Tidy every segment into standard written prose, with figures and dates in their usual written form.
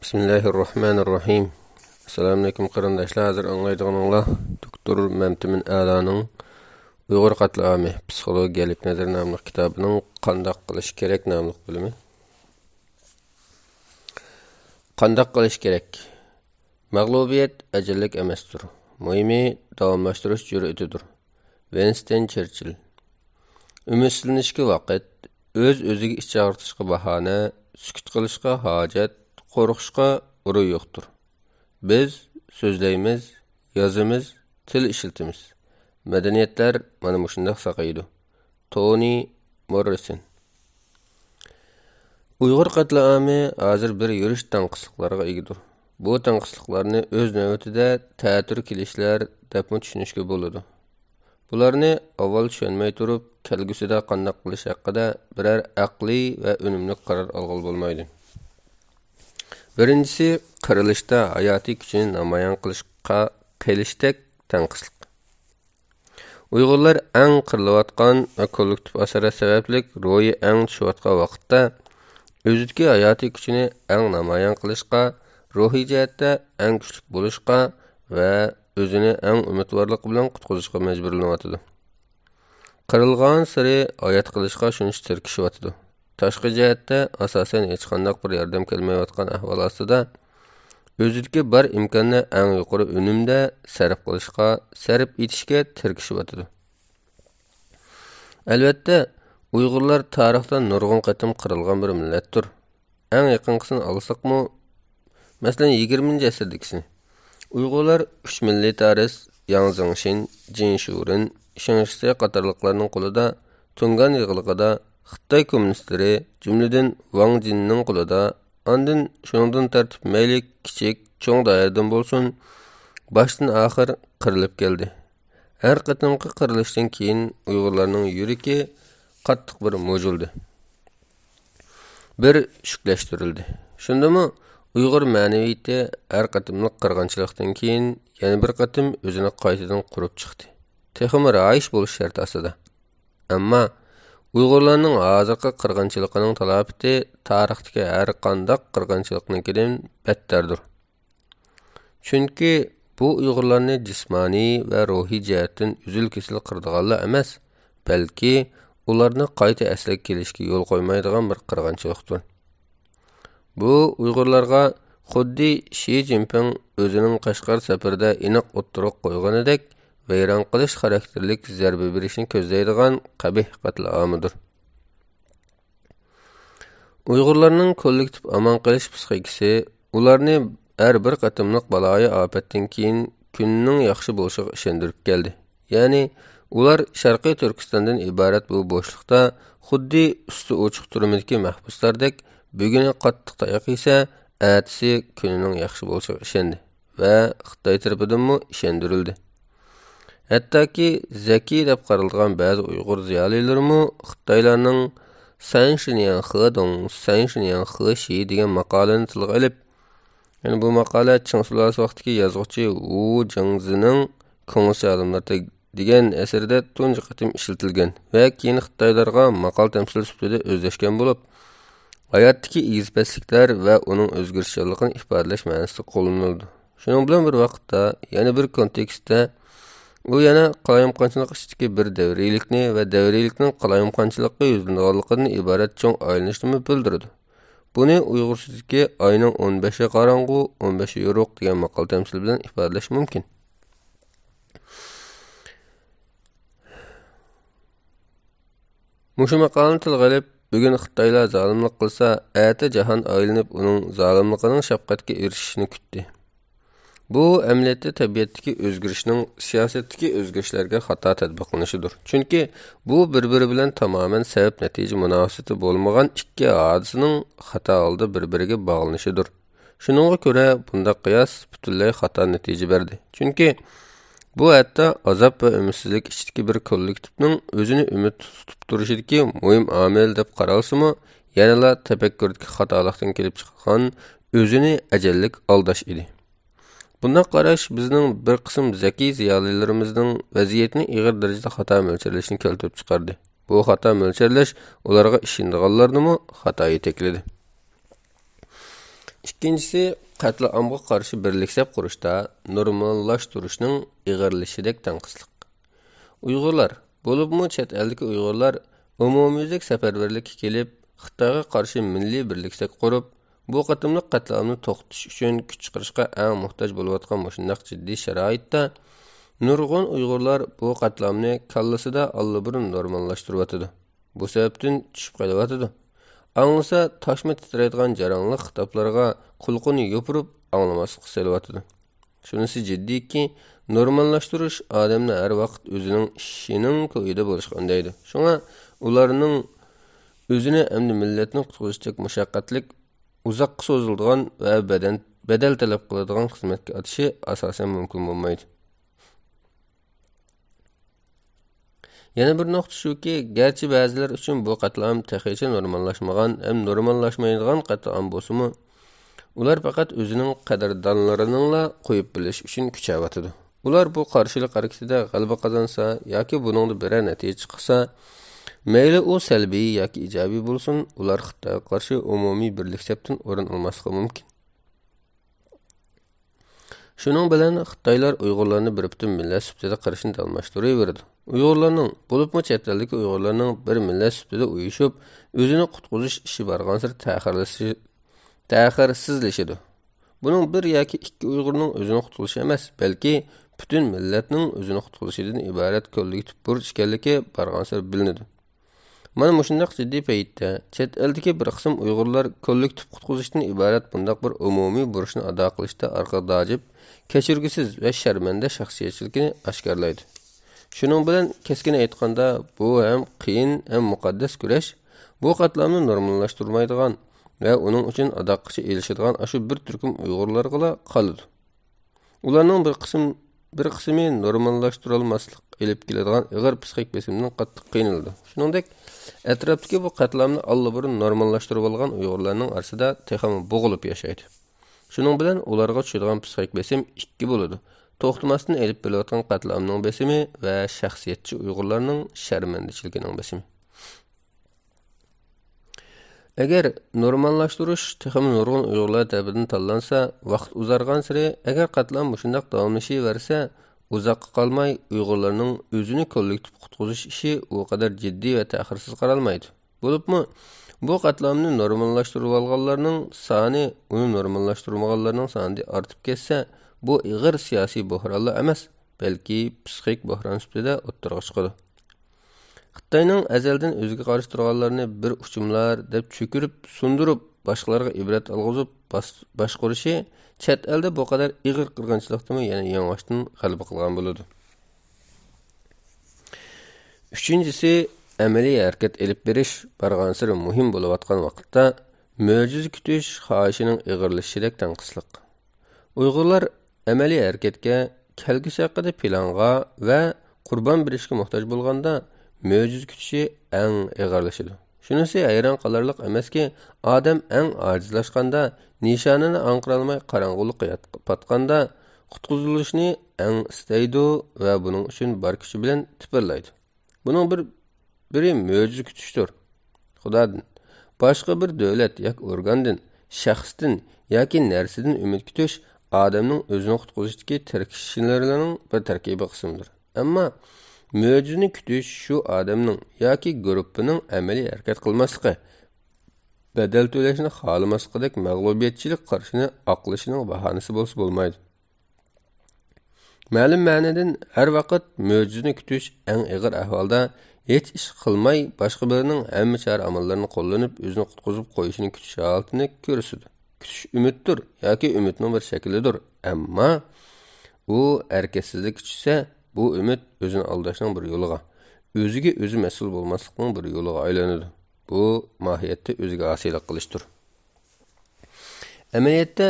Bismillahirrahmanirrahim. Assalamu alaykum qarindoshlar. Hozir anglaydiganinglar doktor Mamtimin A'laning Uyg'ur qatlami psixologiyalik nazar nomli kitobining qandoq qilish kerak nomli bo'limi. Qandoq qilish kerak? Mag'lubiyat ajallik emasdir. Muhimi davomlashtirish jur'atidir. Winston Churchill. Ümidsizlanishga vaqt, o'z-o'ziga ich og'ritishga bahona, sukut qilishga hojat, qo'rqishga o'rin yo'qdir. Biz so'zlaymiz, yozamiz, til ishlatamiz. Madaniyatlar mana shunday saqaydi. Toni Morrison. Uyg'ur qatlami hozir bir yurish tanqisliqlarga egidir. Bu tanqisliqlarni o'z navbatida ta'tir kelishlar deb tushunishga bo'ladi. Bularni avval tushunmay turib, kelgusida qanday qilish haqida biror aqliy va unumli qaror olgan bo'lmaydi. Birinchisi, qirilishda hayotiy kuchini namoyon qilishga qilishdek tanqisliq. Uyg'urlar eng qirilayotgan va kollektiv asarat sababli ro'yi eng tushayotgan vaqtda o'zidagi hayotiy kuchini eng namoyon qilishga, ruhiy jihatda eng kuchli bo'lishga va o'zini eng umidvorlik bilan qutqizishga majburlanyotdi. Qirilgan sari hayot qilishga shuncha tirkishyotdi. Tashqi jihatda asosan hech qanday bir yordam kelmayotgan ahvol ostida o'zidagi bar imkonni eng yuqori unumda sarf qilishga, sarf etishga tirkishyotdi. Albatta, Uyg'urlar tarixda nurg'un qatim qirilgan bir millatdir. Eng yaqinqisini olsaqmi, masalan 20-asrdagisi Uyg'urlar 3 milliy tarix Yang Zhengxin, Jin Shurin, Shengxi qatorliqlarning qo'lida Tungan yig'lig'ida Xitoy kommunistlari, jumladan Wang Jinning qo'lida, ondan shuningdan tartib mayli kichik, cho'ng doiradan bo'lsin, boshdan oxir qirilib keldi. Har qatimqi qirilishdan keyin Uyg'urlarning yuragi qattiq bir mo'jildi. Bir shuklashtirildi. Shundami Uyg'ur ma'naviyati har qatimliq qirg'inchilikdan keyin yana bir qatim o'zini qaytadan qurib chiqdi. Texmi rayish bo'lish shart asida. Ammo Uyg'urlarning hozirgi qirg'inchiligining talabati tarixdagi har qanday qirg'inchiliknikidan battardir. Chunki bu Uyg'urlarni jismoniy va ruhiy jihatdan uzil-kesil qirdiganlar emas, balki ularni qayta asliga kelishga yo'l qo'ymaydigan bir qirg'inchilikdir. Bu Uyg'urlarga xuddi Xi Jinping o'zining Qashqar safarida aniq o'ttirib qo'yganidek vayron qilish xarakterlik zarba berishni ko'zlaydigan qabih qatlamidir. Uyg'urlarning kollektiv aman qilish psixikasi ularni har bir qatimliq baloyi ofatdan keyin kunning yaxshi bo'lishiga ishontirib keldi. Ya'ni ular Sharqiy Turkistondan iborat bu bo'shliqda xuddi usti ochiq turmadagi mahbuslardek buguni qattiq tayoq yesa, atisi kunining yaxshi bo'lishiga ishondi va Xitoy tarafidanmi ishontirildi. Hattoki zaki deb qaralgan ba'zi Uyg'ur ziyolilarimi Xitoylarning Sanshinian Xedong, Sanshinian Xeshi degan maqolani tilga olib, yani bu maqola Qing sulolasi vaqtidagi yozuvchi Wu Jingzining Ko'ngilsi olimlar degan asarida tunji qatim ishlatilgan va keyin Xitoylarga maqol tamsil sifatida o'zlashgan bo'lib, hayotdagi izbasliklar va uning o'zgarishchanligini ifodalash ma'nosida qo'llanildi. Shuning bilan bir vaqtda, yana bir kontekstda u yana qalayimqonchilik ichidagi bir davriylikni va davriylikning qalayimqonchilikqa yuzlanganligidan iborat cho'ng aylanishni bildirdi. Buni Uyg'urchadagi oyning 15-i qorong'u, 15-i yo'ruq degan maqol tamsil bilan ifodalash mumkin. Mushu maqolani tilga olib, bugun Xitoylar zolimlik qilsa, ati jahon aylanib uning zolimligining shafqatga erishishini kutdi. Bu amaliyotda tabiatdagi o'zgarishning siyosatdagi o'zgarishlarga xato tatbiqlanishidir. Chunki bu bir-biri bilan tamoman sabab-natija munosabati bo'lmagan ikki hodisaning xato holda bir-biriga bog'lanishidir. Shuningga ko'ra, bunda qiyos butunlay xato natija berdi. Chunki bu hatto azob va umidsizlik ichidagi bir kollektivning o'zini umid tutib turishidagi muhim omil deb qaralsa-mu, yanala tafakkurdagi xatolikdan kelib chiqqan o'zini ajallik aldash edi. Bundan qarash bizning bir qism zaki ziyolilarimizning vaziyatni ig'ir darajada xato mo'lcharlashini keltirib chiqardi. Bu xato mo'lcharlash ularga ishonganlarni xato yetekladi. İkincisi, qatliamga qarshi birliksep qurishda normallashtirishning ig'irlashidek tanqisliq. Uyg'urlar, bo'libmi chet eldagi Uyg'urlar umumiylik safarbarlikka kelib, Xitoyga qarshi milliy birliksep qurib, bu qatimliq qatliamni to'xtatish uchun kuch chiqarishga eng muhtoj bo'layotgan mushundaq jiddiy sharoitda nurg'un Uyg'urlar bu qatliamni kallasida allabirun normallashtiryotidi. Bu sababdan tushib qolyotidi. Anglasa toshma titraydigan jarangli xitoblarga qulqini yopirib anglamaslikqa selyotidi. Shunisi jiddiyki, normallashtirish odamni har vaqt o'zining ishining ko'yida bo'lishga undaydi. Shunga ularning o'zini hamda millatni qutqizishga mushaqqatlik uzoqqa so'ziladigan va badal talab qiladigan xizmatga atishi asosan mumkin bo'lmaydi. Yana bir nuqta shuki, garchi ba'zilar uchun bu qatlam texicha normallashmagan, ham normallashmaydigan qatlam bo'lsa-mu, ular faqat o'zining qadrdonlariningla qo'yib bilish uchun kuchayotidi. Ular bu qarshilik harakatida g'alaba qozonsa yoki buningda biror natija chiqsa, mayli u salbiy yoki ijobiy bo'lsin, ular Xitoyga qarshi umumiy birliksepdan o'rin olmasligi mumkin. Shuning bilan Xitoylar Uyg'urlarni bir butun millat sifatida qarashini almashtiraverdi. Uyg'urlarning, bo'libmi chet eldagi Uyg'urlarning bir millat sifatida uyushib, o'zini qutqizish ishi borgan sari ta'xirsizlashidi. Buning bir yoki ikki Uyg'urning o'zini qutqizishi emas, balki butun millatning o'zini qutqizishidan iborat kollektiv burch ekanligi borgan sari bilinadi. Mana mushundaq jiddiy paytda chet eldagi bir qism Uyg'urlar kollektiv qutqizishdan iborat bundaq bir umumiy burchni ado qilishda orqa dojib, kechirgisiz va sharmanda shaxsiyatchiligini oshkorlaydi. Shuning bilan keskin aytganda, bu ham qiyin ham muqaddas kurash, bu qatlamni normallashtirmaydigan va uning uchun adoqqicha elishadigan shu bir turkum Uyg'urlarga qoladi. Ularning bir qismi normallashtirolmaslik elib keladigan ig'ir psixik besimdan qattiq qiynaldi. Shuningdek, atrofdagi bu qatlamni allabirun normallashtirib olgan Uyg'urlarning orasida texam bo'g'ilib yashaydi. Shuning bilan ularga tushadigan psixik besim ikki bo'ladi. To'xtamasdan elib kelayotgan qatlamning besimi va shaxsiyatchi Uyg'urlarning sharmandachiligining besimi. Agar normallashtirish texam nurg'un Uyg'urlar tarafidan tanlansa, vaqt uzargan sari agar qatlam shundaq davomlashaversa, uzoqqa qolmay Uyg'urlarning o'zini kollektiv qutqizish ishi u qadar jiddiy va ta'xirsiz qaralmaydi. Bo'libmi, bu qatlamni normallashtirib olganlarning soni uni normallashtirmaganlarning sonidan ortib ketsa, bu ig'ir siyosiy buhronlar emas, balki psixik buhron sifatida o'ttirg'a chiqadi. Xitoyning azaldan o'ziga qarshi turganlarni bir uchumlar deb cho'kirib, sundirib, boshqalarga ibrat olg'izib boshqarishi chet elda bu qadar ig'ir qirg'inchilikni yana yang'oshdan g'alaba qilgan bo'ladi. Uchinchisi, amaliy harakat elib berish bargan sari muhim bo'layotgan vaqtda mo'jiza kutish xohishining ig'irlashishidek tanqisliq. Uyg'urlar amaliy harakatga kelgusi haqida planga va qurbon berishga muhtoj bo'lganda mo'jiza kutishi eng ig'irlashadi. Shunisi hayron qolarliq emaski, odam eng ojizlashganda, nishonini aniqlolmay qorong'ulikqa patganda qutqizilishni eng istaydi va buning uchun bor kuchi bilan tipirlaydi. Buning biri mo'jiza kutishdir. Xudodan, boshqa bir davlat yoki organdan, shaxsdan yoki narsadan umid kutish odamning o'zini qutqizishdagi tarkishlarining bir tarkibiy qismidir. Ammo mo'jizani kutish shu odamning yoki guruhining amaliy harakat qilmasligi, badal to'lashni xohlamasligidek mag'lubiyatchilik qarshini oqlashining bahonasi bo'lsa bo'lmaydi. Ma'lum ma'nodan har vaqt mo'jizani kutish eng ig'ir ahvolda hech ish qilmay boshqa birining hamma chora amallarini qo'llanib o'zini qutqizib qo'yishini kutish holatini ko'rsatadi. Kutish umiddir yoki umidning bir shaklidir. Ammo u harakatsizlik kutsa, bu umid o'zini aldashning bir yo'liga, o'ziga o'zi mas'ul bo'lmaslikning bir yo'liga aylanadi. Bu mohiyatda o'ziga osiylik qilishdir. Amaliyotda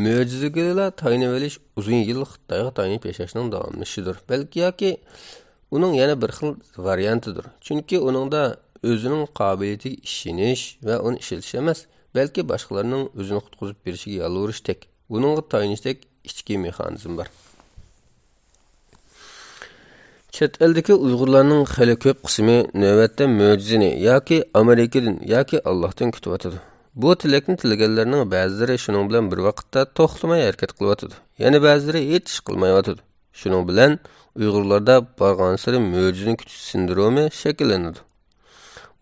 mo'jizaga tayinib olish uzun yil Xitoyga tayinib yashashning davomlashidir. Balki yoki uning yana bir xil variantidir. Chunki uningda o'zining qobiliyatiga ishonish va uni ishlatish emas, balki boshqalarning o'zini qutqizib berishiga yolvorishdak, uningga tayinishdek ichki mexanizm bor. Chet eldagi Uyg'urlarning xili ko'p qismi navbatda mo'jizani yoki Amerikadan yoki Allohdan kutyotadi. Bu tilakni tilaganlarning ba'zilari shuning bilan bir vaqtda to'xtamay harakat qilyotidi. Yana ba'zilari hech ish qilmayotidi. Shuning bilan Uyg'urlarda barg'ansari mo'jizni kutish sindromi shakllanadi.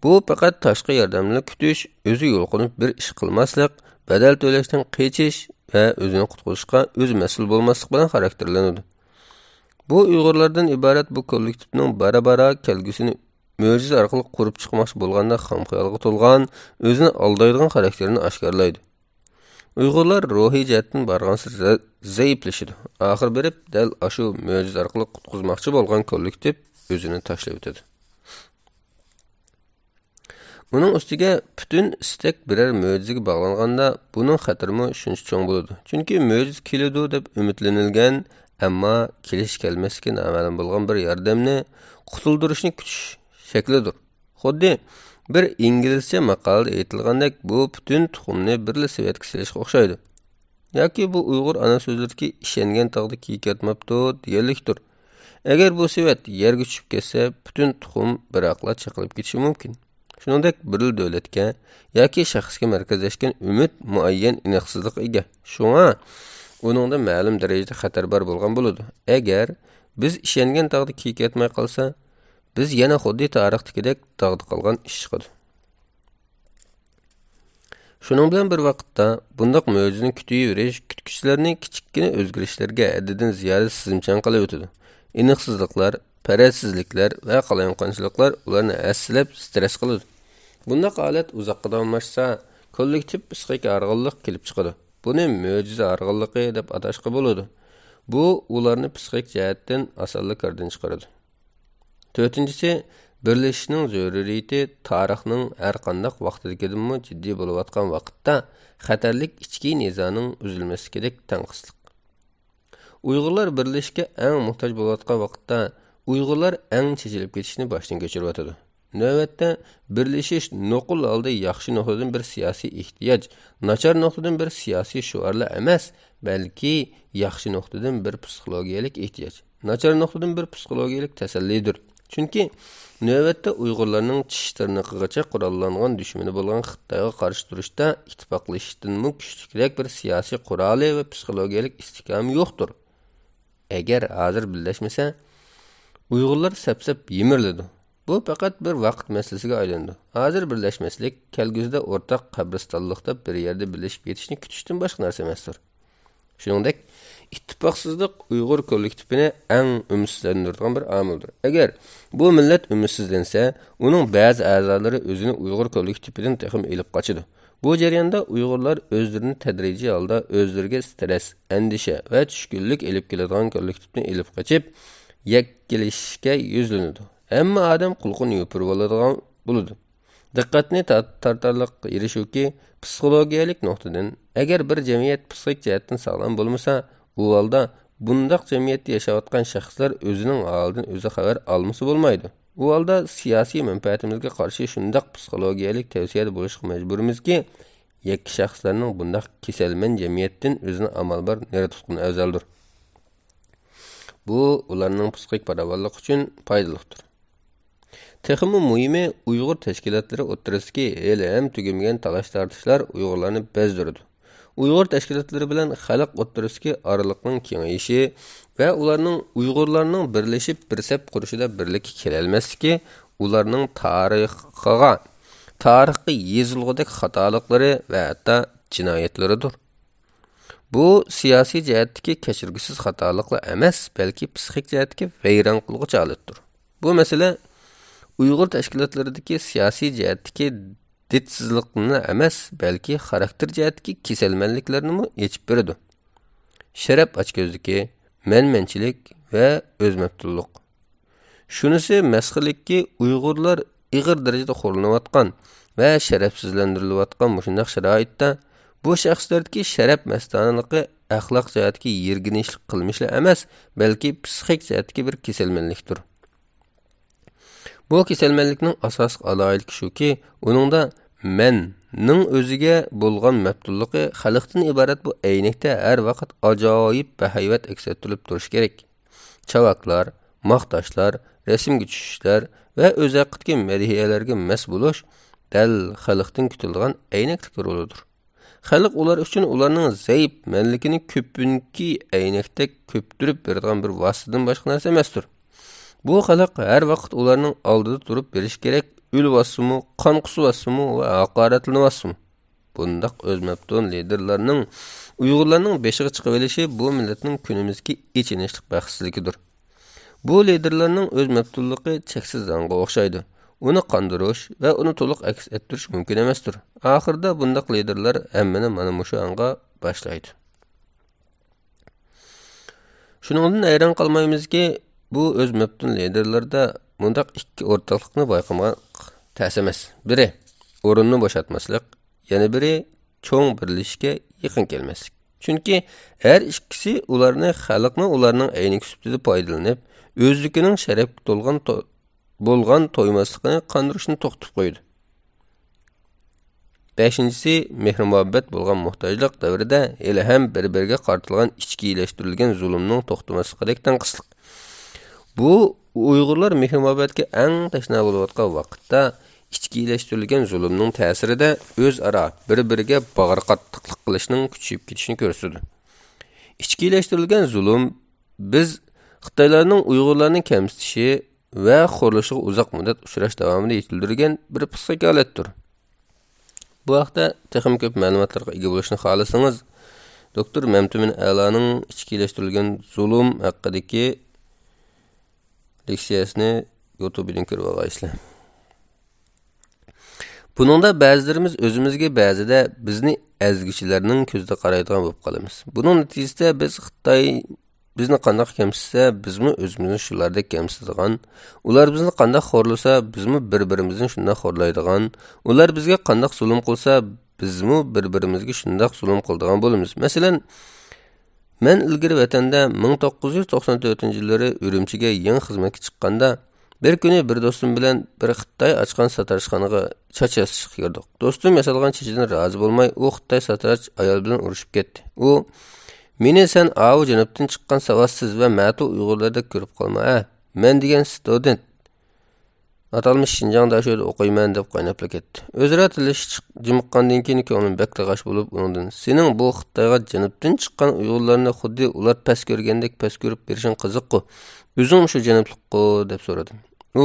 Bu faqat tashqi yordamni kutish, o'zi yo'l qo'yib bir ish qilmaslik, badal to'lashdan qochish va o'zini qutqarishga o'zi mas'ul bo'lmaslik bilan xarakterlanadi. Bu Uyg'urlardan iborat bu kollektivning bara-bara kelgusini mo'jiza orqali qurib chiqmoqchi bo'lganda xomxayolga to'lgan, o'zini aldaydigan xarakterini oshkorlaydi. Uyg'urlar ruhiy jihatdan barg'ansari zaiflashadi. Oxir berib dal shu mo'jiza orqali qutqizmoqchi bo'lgan kollektiv o'zini tashlab o'tadi. Uning ustiga butun istak biror mo'jizaga bog'langanda buning xatarimi shuncha cho'ng bo'ladi. Chunki mo'jiza keladi deb umidlanilgan, ammo kelish kelmasga noma'lum bo'lgan bir yordamni qutuldirishni kutish shaklidir. Xuddi bir inglizcha maqolada aytilgandek, bu butun tuxumni birla savatga silishga o'xshaydi. Yoki bu Uyg'ur ana so'zlariga ishongan taqda kiyikatmabdi deganlikdir. Agar bu savat yerga tushib ketsa, butun tuxum biroqla chaqilib ketishi mumkin. Shuningdek, bir davlatga yoki shaxsga markazlashgan umid muayyan aniqsizlik ega. Shunga uningda ma'lum darajada xatar bor bo'lgan bo'ladi. Agar biz ishongan taqda kiyikatmay qolsa, biz yana xuddi tarixdagidek dag'da qolgan ish chiqadi. Shuning bilan bir vaqtda bundoq mo'jizani kutayverish kutkichlarning kichikkina o'zgarishlarga haddidan ziyoda sizimchan qilib o'tadi. Aniqsizliklar, paratsizliklar va qalayonqonchiliklar ularni aslab stress qiladi. Bundoq holat uzoqqa davomlashsa, kollektiv psixik arg'inlik kelib chiqadi. Buni mo'jiza arg'inligi deb atashga bo'ladi. Bu ularni psixik jihatdan osonlik ko'rdan chiqaradi. To'rtinchisi, birlashishning zaruriyati tarixning har qanday vaqtidagidimi jiddiy bo'layotgan vaqtda xatarlik ichki nizoning uzilmasligidek tanqislik. Uyg'urlar birlashishga eng muhtoj bo'layotgan vaqtda Uyg'urlar eng chechilib ketishni boshdan kechiryotadi. Navbatda birlashish nuqul holda yaxshi nuqtadan bir siyosiy ehtiyoj, nachar nuqtadan bir siyosiy shuarlar emas, balki yaxshi nuqtadan bir psixologiyalik ehtiyoj, nachar nuqtadan bir psixologiyalik tasallidir. Chunki navbatda Uyg'urlarning tish tirnog'igacha qurollangan dushmani bo'lgan Xitoyga qarshi turishda ittifoqlashishdan kuchliroq bir siyosiy quroli va psixologiyalik istehkom yo'qdir. Agar hozir birlashmasa, Uyg'urlar sap-sap yemiriladi. Bu faqat bir vaqt masalasiga aylandi. Hozir birlashmaslik kelgusida o'rtaq qabristonlikda bir yerda birlashib ketishni kutishdan boshqa narsa emasdir. Shuningdek, ittifoqsizlik Uyg'ur kollektivini eng umidsizlantiradigan bir omildir. Agar bu millat umidsizlansa, uning ba'zi a'zolari o'zini Uyg'ur kollektividan texim elib qochadi. Bu jarayonda Uyg'urlar o'zlarini tadrijiy holda o'zlariga stress, andisha va tushkunlik elib keladigan kollektivni elib qochib, yakkalashishga yuzlanadi. Hamma odam qulqini yopirib oladigan bo'ladi. Diqqatni tortarliq yeri shuki, psixologiyalik nuqtadan agar bir jamiyat psixik jihatdan sog'lom bo'lmasa, u holda bundaq jamiyatda yashayotgan shaxslar o'zining holidan o'zi xabar olmasa bo'lmaydi. U holda siyosiy manfaatimizga qarshi shundaq psixologiyalik tavsiyada bo'lishga majburimizki, yakki shaxslarning bundaq kasalman jamiyatdan o'zini amalbar nera tutqani afzaldir. Bu ularning psixik farovonligi uchun foydalidir. Texmi muhimi Uyg'ur tashkilotlari o'ttirisidagi hali ham tugamagan talash-tortishlar Uyg'urlarni bezdirdi. Uyg'ur tashkilotlari bilan xalq o'ttirisidagi oraliqning kengayishi va ularning Uyg'urlarning birlashib bir saf qurishida birlikka kelolmasligi ularning tarixga yezilgudek xatoliklari va hatto jinoyatlaridir. Bu siyosiy jihatdagi kechirgisiz xatoliklar emas, balki psixik jihatdagi vayron qilg'uchi holatdir. Bu masala Uyg'ur tashkilotlaridagi siyosiy jihatdagi ditsizlikni emas, balki xarakter jihatdagi kasalmanliklarni yechib beradi. Sharaf ochko'zligi, menmanchilik va o'zmaftunlik. Shunisi masxirlikki Uyg'urlar ig'ir darajada xo'rlanayotgan va sharafsizlantirilayotgan shunday sharoitda bu shaxslardagi sharaf mastonaligi axloq jihatdagi yerginishlik qilmishlar emas, balki psixik jihatdagi bir kasalmanlikdir. Bu kasalmanlikning asosiy aloyiligi shuki, uningda menning o'ziga bo'lgan maftunligi xalqdan iborat bu aynakda har vaqt ajoyib bahayvat aks ettirib turish kerak. Chavaklar, maqtashlar, rasmga tushishlar va o'z haqidagi madihiyalarga mas bo'lish dal xalqdan kutilgan aynaklik rolidir. Xalq ular uchun ularning zaif manligini ko'pinki aynakdek ko'ptirib beradigan bir vositadan boshqa narsa emasdir. Bu xalq har vaqt ularning oldida turib berish kerak, o'lvasimi, qon qusvasimi va haqoratlanmasimi. Bundaq o'z mabtun liderlarning Uyg'urlarning beshiga chiqib olishi bu millatning kunimizki ichinishlik baxtsizligidir. Bu liderlarning o'z mabtunligi cheksiz zanga o'xshaydi. Uni qandirish va uni to'liq aks ettirish mumkin emasdir. Oxirida bundaq liderlar hammani mana mushu anga boshlaydi. Shuningdan hayron qolmaymizki, bu o'z mabtun liderlarda bundaq ikki o'rtoqlikni bayqamoq ta'sir emas. Biri o'rinni bo'shatmaslik, yana biri cho'ng birlashishga yaqin kelmaslik. Chunki har ikkisi ularni xalqni ularning aynik sifatida foydalanib, o'zligining sharafga to'lgan bo'lgan to'ymasligini qandirishni to'xtatib qo'ydi. 5-si mehr-muhabbat bo'lgan muhtojlik davrida hali ham bir-biriga qartilgan ichkilashtirilgan zulmning to'xtamasligidek tanqislik. Bu Uyg'urlar mehr-muhabbatga eng tashna bo'layotgan vaqtda ichkilashtirilgan zulmning ta'sirida o'zaro bir-biriga bag'ir qattiqlik qilishning kuchayib ketishini ko'rsatdi. Ichkilashtirilgan zulm biz Xitoylarning Uyg'urlarning kamsitishi va xo'rlashiga uzoq muddat uchrash davomida yetildirilgan bir psixik holatdir. Bu haqda texnik ko'p ma'lumotlarga ega bo'lishni xohlasangiz, doktor Mamtumin A'loning ichkilashtirilgan zulm haqidagi leksiyasini YouTube'dan ko'rib olasizlar. Buningda ba'zilarimiz o'zimizga ba'zida bizni azgichilarning ko'zida qaraydigan bo'lib qolamiz. Buning natijasida biz Xitoy bizni qanday kamsitsa, bizmi o'zimizni shulardek kamsitadigan, ular bizni qanday xo'rlasa, bizmi bir-birimizni shunday xo'rlaydigan, ular bizga qanday zulm qilsa, bizmi bir-birimizga shunday zulm qiladigan bo'lamiz. Masalan, men ilgari vatanda 1994-yillari Urumchiga yangi xizmatga chiqqanda bir kuni bir do'stim bilan bir Xitoy ochgan satarishxonaga chachasish kirdik. Do'stim yasalgan chichidan rozi bo'lmay, u Xitoy satarash ayol bilan urushib ketdi. U meni sen avu janubdan chiqqan savassiz va ma'tu Uyg'urlarda ko'rib qolma. Men degan student atalmish Shinjongda shu o'qiyman deb qaynab ketdi. O'zaro tilishish jimiqqandan keyin ko'nglim bak tag'ash bo'lib, undan sening bu Xitoyga janubdan chiqqan Uyg'urlarni xuddi ular pas ko'rgandek pas ko'rib berishing qiziq-ku. O'zing shu janublik-ku deb so'radim. U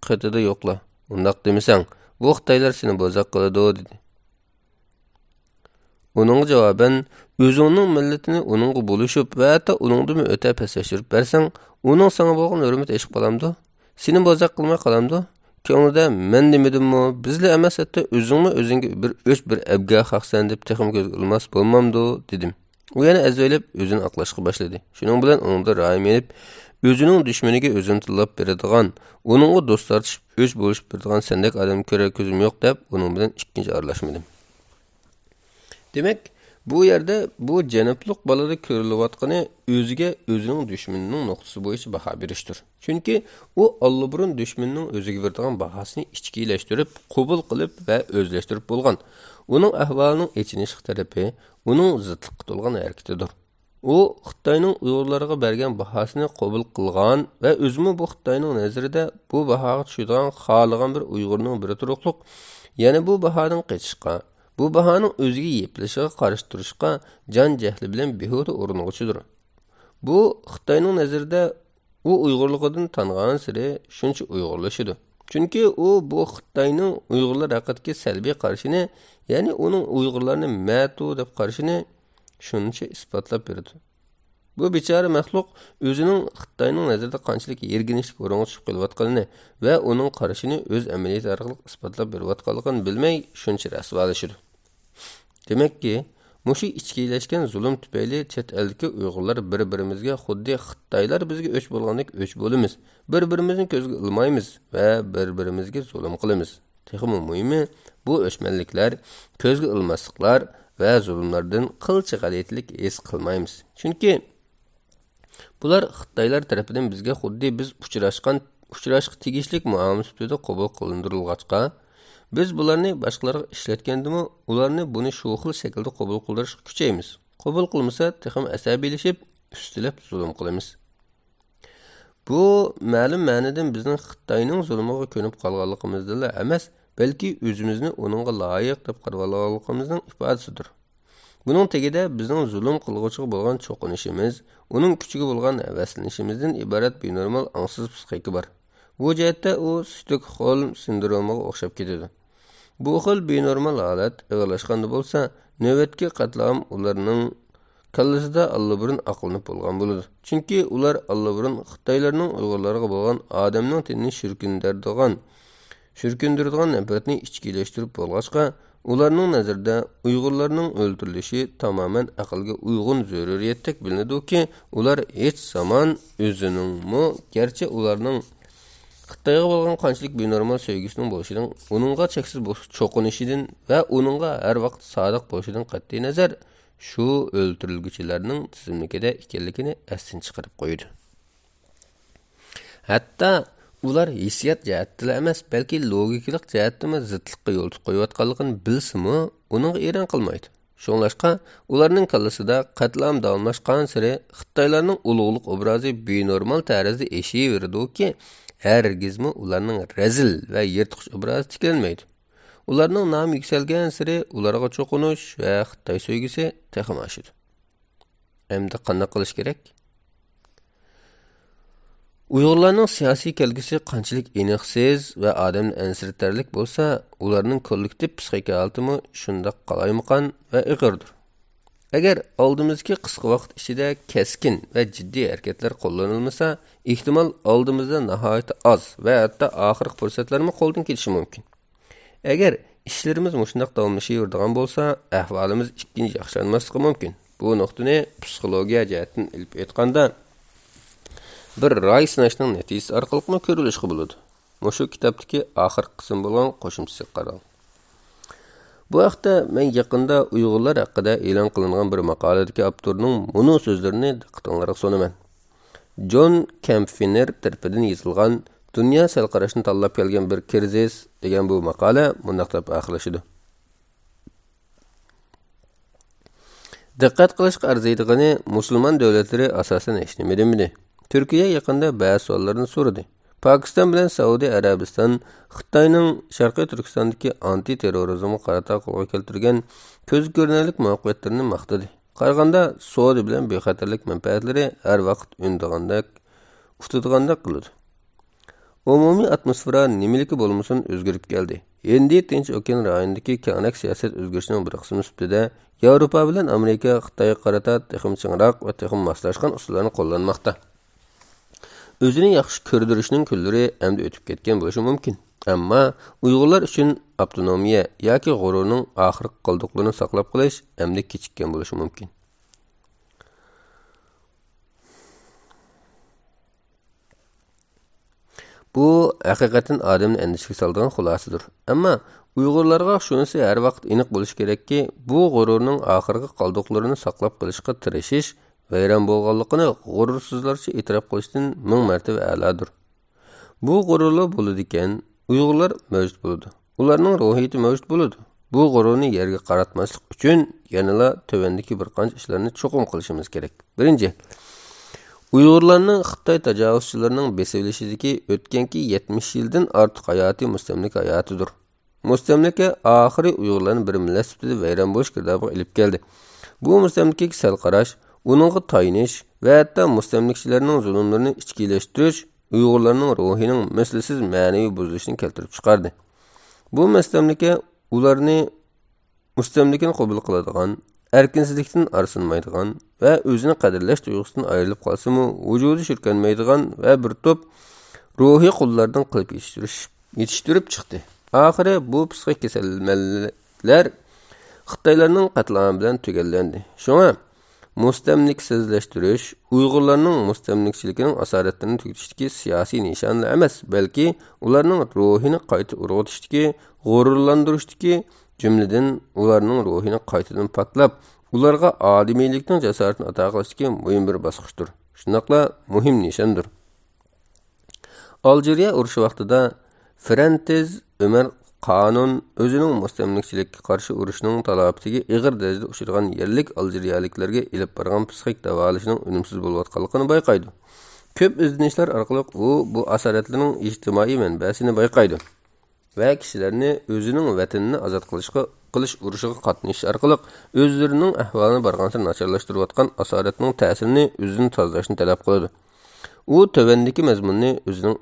qatida yo'qla. Undaq demasang, bu Xitoylar seni bozaq qiladi dedi. Onun javoban o'zingning millatini uningga bo'lishib va hatto uningdan o'ta pasashtirib bersang, uning sana bo'lgan hurmat eshib qolamdi. Seni bozaq qilmay qolamdi. Ko'nglida men demedimmi, bizlar emas hatto o'zingni o'zingga bir abga haqsan deb texim ko'z ilmas bo'lmamdi dedim. U yana azvaylab o'zini aqlashga boshladi. Shuning bilan uningda ra'yim elib, o'zining dushmaniga o'zini tillab beradigan, uningga do'stlarchish, o'z bo'lishib beradigan sendek odam ko'rar ko'zim yo'q deb uning bilan ikkinchi aralashmadim. Demek bu yerde bu janublik balada ko'rilayotgani o'ziga o'zining dushmanining nuqtasi bo'yicha baho berishdir. Chunki u allburun dushmanining o'ziga beradigan bahosini ichkilashtirib, qabul qilib va o'zlashtirib bo'lgan. Uning ahvolining echinish tarafi uning zidlikka to'lgan harakatidir. U Xitoyning Uyg'urlarga bergan bahosini qabul qilgan va o'zimi bu Xitoyning nazarida bu bahoga tushadigan xohlagan bir Uyg'urning biri turuqliq, ya'ni bu bahodan qechishga bu bahoning o'ziga yeplishiga qarshi turishga jon jahli bilan behuda urinuvchidir. Bu Xitoyning nazarida u Uyg'urligidan tangan siri shuncha Uyg'urlashidir. Chunki u bu Xitoyning Uyg'urlar haqidagi salbiy qarashini, ya'ni uning Uyg'urlarni ma'tu deb qarashini shuncha isbotlab berdi. Bu bechora maxluq o'zining Xitoyning nazarida qanchalik yerginishib o'ringa tushib qolayotganini va uning qarashini o'z amaliyoti orqali isbotlab berayotganligini bilmay shuncha rasvolashidi. Demakki, mushu ichkilashgan zulm tufayli chet eldagi Uyg'urlar bir-birimizga xuddi Xitoylar bizga o'ch bo'lgandek o'ch bo'lamiz. Bir-birimizni ko'zga ilmaymiz va bir-birimizga zulm qilamiz. Texmi muhimi bu o'chmanliklar, ko'zga ilmasliklar va zulmlardan qilcha g'alatilik his qilmaymiz. Chunki bular Xitoylar tarafidan bizga xuddi biz uchrashga tegishlik muomala sifatida qabul qilindirilgachqa, biz bularni boshqalarga ishlatgandimi, ularni buni shu xil shaklda qabul qildirishga kuchaymiz. Qabul qilmasa, texim asabiylashib, ustilab zulm qilamiz. Bu ma'lum ma'nodan bizning Xitoyning zulmiga ko'nib qolganligimizdan emas, balki o'zimizni uningga loyiq deb qarab olganligimizning ifodasidir. Buning tagida bizning zulm qilg'uchiga bo'lgan cho'qinishimiz, uning kuchiga bo'lgan havaslanishimizdan iborat benormal angsiz psixika bor. Bu jihatda u Stockholm sindromiga o'xshab ketadi. Bu xil benormal holat ig'irlashganda bo'lsa, navbatga qatlam ularning kallasida allaburun aqlanib bo'lgan bo'ladi. Chunki ular allaburun Xitoylarning Uyg'urlarga bo'lgan odamning tinini shirkindiradigan nafratni ichkilashtirib bo'lg'achqa, ularning nazarida Uyg'urlarning o'ldirilishi tamoman aqlga uyg'un zaruriyatdek bilinadi-ki, ular hech zamon o'ziningmi, garchi ularning Xitoyga bo'lgan qanchalik benormal sevgisining bo'lishidan, uningga cheksiz cho'qinishidan va uningga har vaqt sodiq bo'lishidan qat'iy nazar, shu o'ldirilguchilarning tizimligida ekanligini asdan chiqarib qo'ydi. Hatto ular hissiyot jihatdan emas, balki logikalik jihatdan zidlikqa yo'l qo'yayotganligini bilsa-mu, uninga e'ron qilmaydi. Shunlashqa, ularning kallasida qatlam davomlashgan sari Xitoylarning ulug'liq obrazi benormal tarzda eshiverdi-ki, hargizmi ularning razil va yirtqich obrazi tiklanmaydi. Ularning nomi yuksalgan sari ularga cho'qinish va Xitoy sevgisi texim oshadi. Endi qanday qilish kerak? Uyg'urlarning siyosiy kelgusi qanchalik aniqsiz va odamni ansirtarlik bo'lsa, ularning kollektiv psixika holati shundoq qalaymaqon va ig'irdir. Agar oldimizga qisqa vaqt ichida keskin va jiddiy harakatlar qo'llanilmasa, ehtimol oldimizda nihoyat oz va hatto oxirgi fursatlarni qo'ldan ketishi mumkin. Agar ishlarimiz shundoq davomlashaveradigan bo'lsa, ahvolimiz ikkinchi yaxshilanmasligi mumkin. Bu nuqtani psixologiya jihatdan ilib aytganda bir ray sinashning natijasi orqali ko'rilishga bo'ladi. Mushu kitobdagi oxirgi qism bo'lgan qo'shimchasiga qarang. Bu haqda men yaqinda Uyg'urlar haqida e'lon qilingan bir maqoladagi avtorning bunu so'zlarini diqqatingizga sunaman. John Campbell tarafidan yozilgan Dunyo sal qarashni tanlab kelgan bir krizis degan bu maqola bunday deb oxirlashadi. Diqqat qilishga arziydigani musulmon davlatlari asosan hech nima demadi. Turkiya yaqinda ba'zi savollarni so'radi. Pokiston bilan Saudiya Arabiston Xitoyning Sharqiy Turkistondagi anti-terrorizmga qarata qo'lga keltirgan ko'z ko'rinarlik muvaffaqiyatlarini maqtadi. Qaraganda Saudiya bilan bexatarlik manfaatlari har vaqt uftadigandek qiladi. Umumiy atmosfera nimaliki bo'lmasin o'zgarib keldi. Endi Tinch okean rayonidagi kenglik siyosat o'zgarishining bir qismi sifatida Yevropa bilan Amerika Xitoyga qarata texim chingroq va texim moslashgan usullarni qo'llanmoqda. O'zini yaxshi ko'rdirishning kunlari endi o'tib ketgan bo'lishi mumkin. Ammo Uyg'urlar uchun avtonomiya yoki g'ururning oxirgi qoldiqlarini saqlab qolish endi kechikkan bo'lishi mumkin. Bu haqiqatan odamni andishiga soladigan xulosidir. Ammo Uyg'urlarga shunisi har vaqt aniq bo'lishi kerakki, bu g'ururning oxirgi qoldiqlarini saqlab qolishga tirishish vayron bo'lganligini g'urursizlarcha e'tirof qilishdan ming martaba a'lodir. Bu g'ururlar bo'ladi ekan, Uyg'urlar mavjud bo'ladi. Ularning ruhiyati mavjud bo'ladi. Bu g'ururni yerga qaratmaslik uchun yanada tövendagi bir qancha ishlarni cho'qim qilishimiz kerak. Birinchi, Uyg'urlarning Xitoy tajovuzchilarining besilishidagi o'tganki 70 yildan ortiq hayoti mustamlika hayotidir. Mustamlika oxiri Uyg'urlarning bir millat sifatida vayron bo'lish kirdobiga ilib keldi. Bu mustamlikaga sal qarash, uningga tayinish va hatto mustamlikchilarning zulmlarini ichkilashtirish Uyg'urlarning ruhining mislsiz ma'naviy buzilishini keltirib chiqardi. Bu mustamlika ularni mustamlikani qabul qiladigan, erkinsizlikdan arsinmaydigan va o'zini qadrlash tuyg'usidan ayrilib qolsa-mu, vujudi shirkanmaydigan va bir to'p ruhiy qullardan qilib yetishtirib chiqdi. Oxiri bu psixik kasalliklar Xitoylarning qatlami bilan tugallandi. Shunga mustamliksizlashtirish Uyg'urlarning mustamlikchiligining asoratlarini tugatishdagi siyosiy nishonlar emas, balki ularning ruhini qayta urg'otishdagi, g'ururlantirishdagi, jumladan ularning ruhini qaytadan paklab, ularga odamiylikning jasoratini ato qilishdagi muhim bir bosqichdir. Shunaqla muhim nishondir. Aljeriya urushi vaqtida Frantiz Ömer Qanun o'zining mustamlikchilikka qarshi urushining talabatiga ig'ir darajada uchragan yerlik aljeriyaliklarga ilib borgan psixik davolashining unumsiz bo'layotganligini bayqaydi. Ko'p izlanishlar orqali u bu asoratlarning ijtimoiy manbasini bayqaydi. va kishilarni o'zining vatanini ozod qilish urushiga qatnashish orqali o'zlarining ahvolini barg'ancha nacharlashtirayotgan asoratning ta'sirini o'zini tozalashni talab qiladi. U tövəndəki məzmunni özünün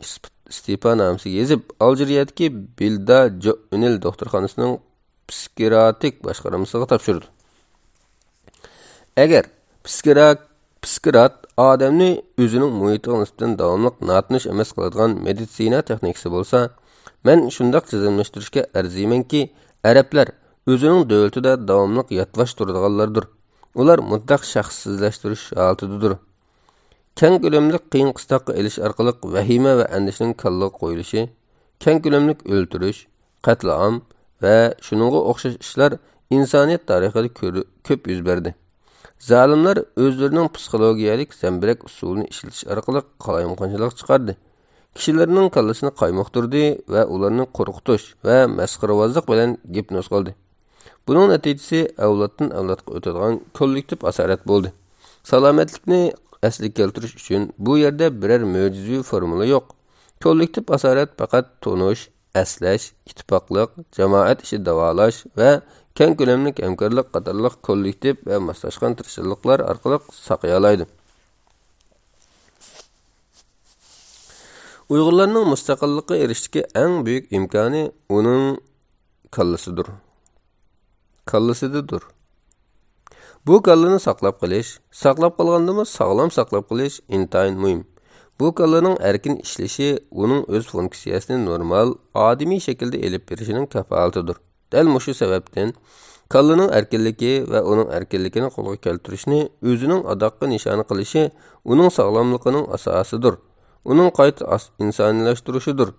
istifanaməsiga yazıb, Aljeriyadakı Bilda Jo'nil doktorxanasının psikiatrik başqarmasına tapşırdı. Əgər psikiat adamni özünün muhitiga nisbatan davamlıq natinish emas qiladigan meditsina texnikasi bo'lsa, men shundaq tizimlashtirishga arziymanki, arablar o'zining davlatida davamlıq yatvash turadiganlardir. Ular mutlaq shaxssizlashtirish holatidadir. Keng ko'lamli qiyin qistoqqa elish orqali vahima va andishning kallaga qo'yilishi, keng ko'lamli o'ltirish, qatl-am va shuningga o'xshash ishlar insoniyat tarixida ko'p yuz berdi. Zalimlar o'zlarining psixologiyalik zambirak usulini ishlatish orqali qalayimqonchilik chiqardi. Kishilarning kallasini qaymoqtirdi va ularni qo'rqitish va masxaravozlik bilan gipnoz qildi. Buning natijasi avloddan avlodga o'tadigan kollektiv asorat bo'ldi. Salomatlikni asli keltirish uchun bu yerda biror mo'jizaviy formula yo'q. Kollektiv asorat faqat tonish, aslash, ittifoqlik, jamoat ishi davolash va keng ko'lamli hamkorlik qatorliq kollektiv va moslashgan tirishchiliklar orqali saqlayalaydi. Uyg'urlarning mustaqillikka erishishdagi eng buyuk imkoni uning kallasidir. Bu kallani saqlab qolgandimi sog'lom saqlab qolish intayin muhim. Bu kallaning erkin ishlashi uning o'z funksiyasini normal, odimiy shaklda elib berishining kafolatidir. Dal mushu sababdan kallaning erkinligi va uning erkinligini qo'lga keltirishni o'zining adoqqa nishoni qilishi uning sog'lomligining asosidir. Uning qayta insoniylashtirishidir.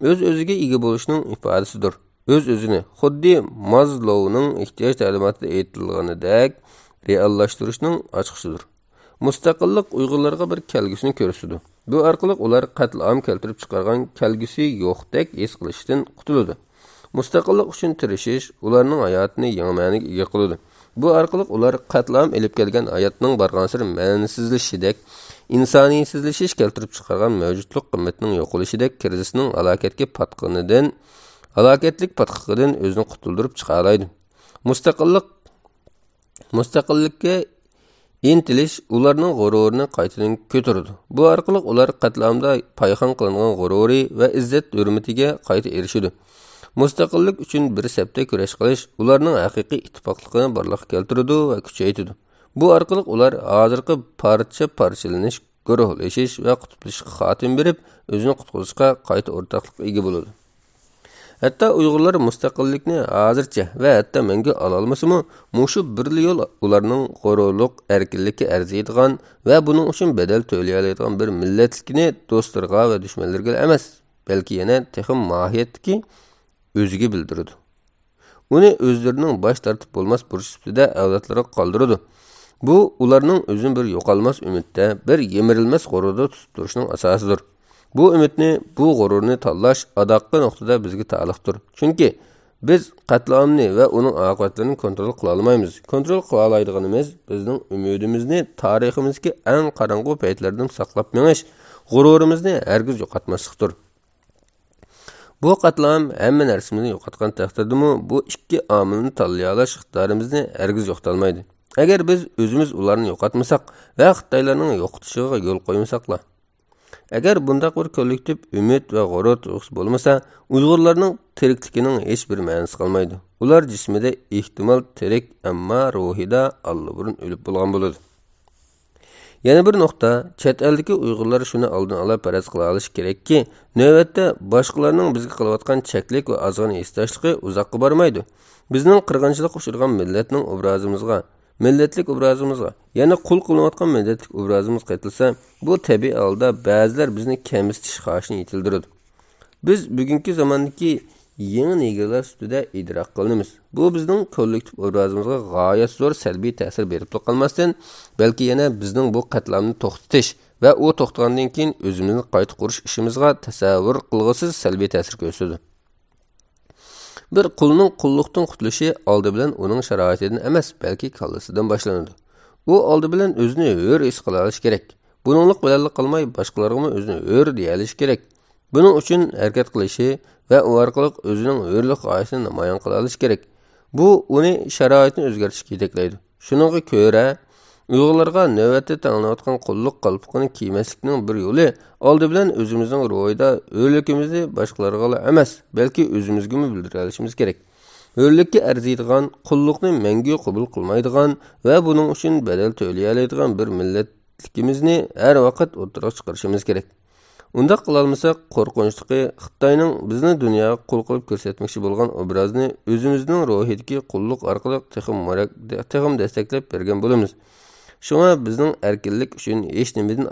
O'z-o'ziga ega bo'lishning ifodasidir. O'z-o'zini xuddi Maslow'ning ehtiyoj ta'limotida aytilganidek reallaştırışның açqısıdır. Mustaqillik Uyg'urlarga bir kelgusini ko'rsatdi. Bu orqali ular qatl-am keltirib chiqargan kelgusi yo'qdek his qilishdan qutuladi. Mustaqillik uchun tirishish ularning hayotini yangi ma'noga ega qiladi. Bu orqali ular qatl-am elib kelgan hayotning barg'ansir ma'nosizlashidek, insoniysizlashish keltirib chiqargan mavjudlik qimmatning yo'qolishidek krizisning halokatlik patqiqidan o'zini qutuldirib chiqa oladi. Mustaqillikka intilish ularning g'ururini qaytadan ko'tardi. Bu orqali ular qatlamda payxon qilingan g'ururi va izzat hurmatiga qayta erishdi. Mustaqillik uchun bir safda kurash qilish ularning haqiqiy ittifoqligini barliqqa keltirdi va kuchaytirdi. Bu orqali ular hozirgi parchalanish, guruhlashish va qutblashga xotim berib, o'zini qutqizishga qayta o'rtoqlikka ega bo'ladi. Hatta Uyg'urlar mustaqillikni hozircha va hatta menga ola olmasa-mu, mushu bir yo'l ularning g'ururlik, erkinlikka arziydigan va buning uchun bedel to'lay oladigan bir millatlikni do'stlarga va dushmanlarga emas, balki yana texim mohiyatdagi o'ziga bildirdi. Uni o'zlarining bosh tortib bo'lmas burch ustida avlodlarga qoldirdi. Bu ularning o'zini bir yo'qolmas umidda, bir yemirilmas g'ururda tutib turishining asosidir. Bu umidni, bu g'ururni tanlash adoqqa nuqtada bizga taalluqdir. Chunki biz qatlamni va uning oqibatlarini kontrol qila olmaymiz. Kontrol qila oladiganimiz bizning umidimizni tariximizdagi eng qorong'u paytlardan saqlab menish, g'ururimizni hargiz yo'qotmaslikdir. Bu qatlam hamma narsamizni yo'qotgan taqdirdami, bu ikki omilni tanlay olish iqtidorimizni hargiz yo'qotolmaydi. Agar biz o'zimiz ularni yo'qotmasak va Xitoylarning yo'qotishiga yo'l qo'ymasaqlar, agar bundaq bir kollektiv umid va g'urur tuyg'usi bo'lmasa, Uyg'urlarning tirikligining hech bir ma'nosi qolmaydi. Ular jismida ehtimol tirik, ammo ruhida allburun o'lib bo'lgan bo'ladi. Yana bir nuqta, chet eldagi Uyg'urlar shuni oldin ola faraz qila olish kerakki, navbatda boshqalarning bizga qilayotgan cheklik va ozg'in estashligi uzoqqa bormaydi. Bizning qirg'inchilikqa uchragan millatning millatlik obrazimizga, yana qul qilinayotgan millatlik obrazimiz qaytilsa, bu tabiiy holda ba'zilar bizni kamsitish xohishini yetildiradi. Biz bugungi zamondagi yangi negerlar ustida idroq qilamiz. Bu bizning kollektiv obrazimizga g'oyat zo'r salbiy ta'sir berib qolmasdan, balki yana bizning bu qatlamni to'xtatish va u to'xtagandan keyin o'zimizni qayta qurish ishimizga tasavvur qilg'isiz salbiy ta'sir ko'rsatadi. Bir qulning qulluqdan qutulishi oldi bilan uning sharoitidan emas, balki kallasidan boshlanadi. U oldi bilan o'zini hur his qila olish kerak. Buninglik bilan qolmay boshqalarga o'zini hur deya olish kerak. Buning uchun harakat qilishi va u orqali o'zining hurlik g'oyasini namoyon qila olishi kerak. Bu uni sharoitni o'zgartirishga yetaklaydi. Shuningga ko'ra, Uyg'urlarga navbatda tanlanayotgan qulluq qalpoqini kiymaslikning bir yo'li oldi bilan o'zimizning ruhida hurligimizni boshqalarga emas, balki o'zimizga bildira olishimiz kerak. Hurlikka arziydigan, qulluqni mangu qabul qilmaydigan va buning uchun badal to'lay oladigan bir millatligimizni har vaqt o'rtaga chiqarishimiz kerak. Unda qilolmasak, qo'rqinchli Xitoyning bizni dunyoga qul qilib ko'rsatmoqchi bo'lgan obrazni o'zimizning ruhidagi qulluq orqali texim destaklab bergan bo'lamiz. Shunga bizning erkinlik uchun hech nimadan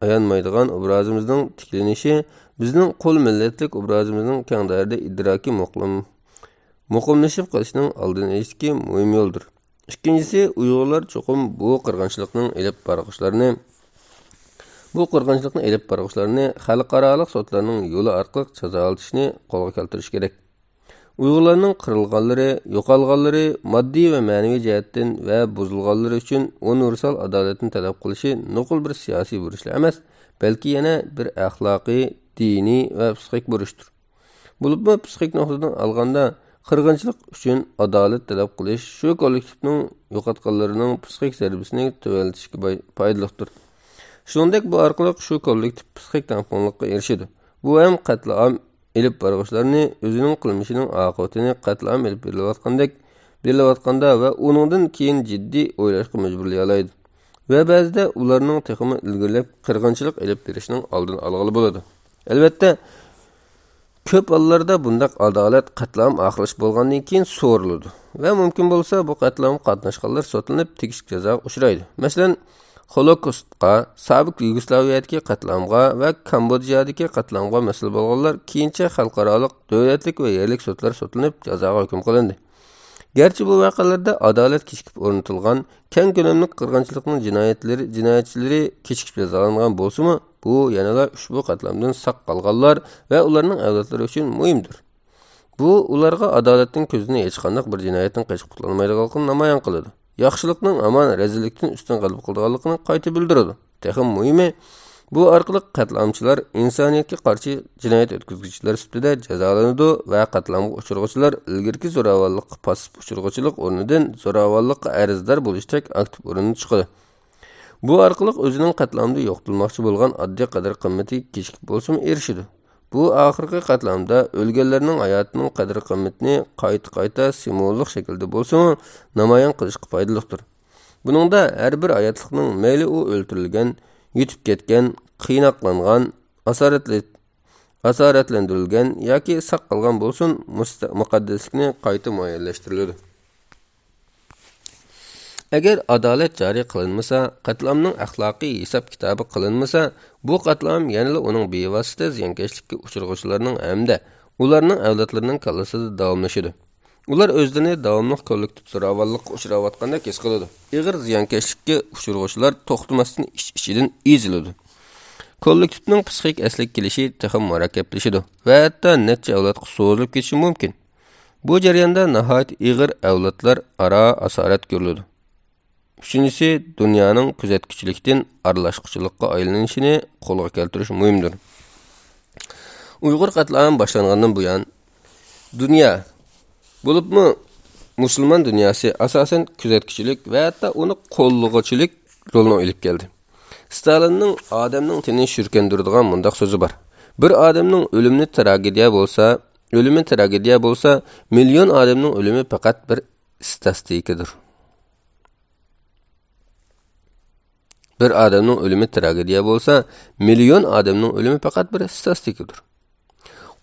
ayanmaydigan obrazimizning tiklanishi bizning qul millatlik obrazimizning keng doirada idroki muqimlashib qolishining oldini olishga muhim yo'ldir. Ikkinchisi, Uyg'urlar cho'qim bu qirg'inchilikning elib borg'ishlarini xalqaro sotlarning yo'li orqali jazolatishni qo'lga keltirish kerak. Uyg'urlarning qirilganlari, yo'qolganlari moddiy va ma'naviy jihatdan va buzilganlari uchun universal adolatni talab qilishi nuqul bir siyosiy burishlar emas, balki yana bir axloqiy, diniy va psixik burishdir. Bo'libmi psixik nuqtadan olganda qirg'inchilik uchun adolat talab qilish shu kollektivning yo'qotganlarining psixik zarbasini tuvaltishga foydalidir. Shuningdek, bu orqali shu kollektiv psixik tangpunlikqa erishadi. Bu ham qatlam elib borg'ishlarini o'zining qilmishining oqibatini qatlam elib berilayotganda va uningdan keyin jiddiy o'ylashga majburlay oladi. Va ba'zida ularning texmi ilgirlab qirg'inchilik elib berishining oldini olg'ili bo'ladi. Albatta, ko'p hollarda bundaq adolat qatlam oxirlash bo'lgandan keyin so'riladi va mumkin bo'lsa bu qatlam qatnashganlar sotlanib tegishli jazoga uchraydi. Masalan, Holokostga, sobiq Yugoslaviyadagi qatlamga va Kambodjadagi qatlamga mas'ul bo'lganlar keyincha xalqaro, davlatlik va yerlik sudlar sotlanib jazoga hukm qilindi. Gerçi bu vaqalarda adolat kechikib o'rnatilgan, keng ko'lamli qirg'inchilikning jinoyatchilari kechikib jazolangan bo'lsa-mu, bu yanada ushbu qatlamdan saq qolganlar va ularning avlodlari uchun muhimdir. Bu ularga adolatning ko'zini hech qanday bir jinoyatdan qochib qutulmaydiganligini namoyon qiladi. Yaxshilikning aman rezillikdan ustun g'alaba qilganligini qayta bildiradi. Texim muhimi, bu orqali qatlamchilar insoniyatga qarshi jinoyat o'tkazuvchilar sifatida jazolanadi va qatlamga uchirg'uvchilar ilgirki zo'ravonlikqa pasib uchirg'uvchilik o'rnidan zo'ravonlikqa arzdor bo'lishdak aktiv o'ringa chiqadi. Bu orqali o'zining qatlamda yo'qotilmoqchi bo'lgan oddiy qadr qimmati kechikib bo'lsa erishadi. Bu oxirgi qatlamda o'lganlarning hayotining qadr qimmatini qayta simvollik shaklda bo'lsa namoyon qilishga foydalidir. Buningda har bir hayotlikning mayli u o'ltirilgan, yutib ketgan, qiynaqlangan, asoratlantirilgan yoki saq qolgan bo'lsin, muqaddaslikni qayta muayyanlashtiriladi. Agar adolat joriy qilinmasa, qatlamning axloqiy hisob kitobi qilinmasa, bu qatlam yanada uning bevosita ziyonkashlikka uchirg'uvchilarning hamda ularning avlodlarining kallasida davomlashadi. Ular o'zlarini davomli kollektiv zo'ravonlikqa uchrayotganda his qiladi. Ig'ir ziyonkashlikka uchirg'uvchilar to'xtamasdan ichidan eziladi. Kollektivning psixik asliga kelishi texim murakkablashadi va hatto necha avlodga so'zilib ketishi mumkin. Bu jarayonda nihoyat ig'ir avlodlar aro asorat ko'riladi. Üçüncüsü, dünyanın kuzatkichilikdan aralashquchilikqa aylanishini qo'lga keltirish muhimdir. Uyg'ur qatlami boshlangandan buyon dunyo bo'libmi musulmon dunyosi asosan kuzatkichilik va hatto uni qo'llag'uchilik rolini olib keldi. Stalinning odamning tinini shirkandiradigan mundaq so'zi bor. Bir odamning o'limi tragediya bo'lsa, million odamning o'limi faqat bir statistikadir. Bir adamning o'limi tragediya bo'lsa, million odamning o'limi faqat bir statistikadir.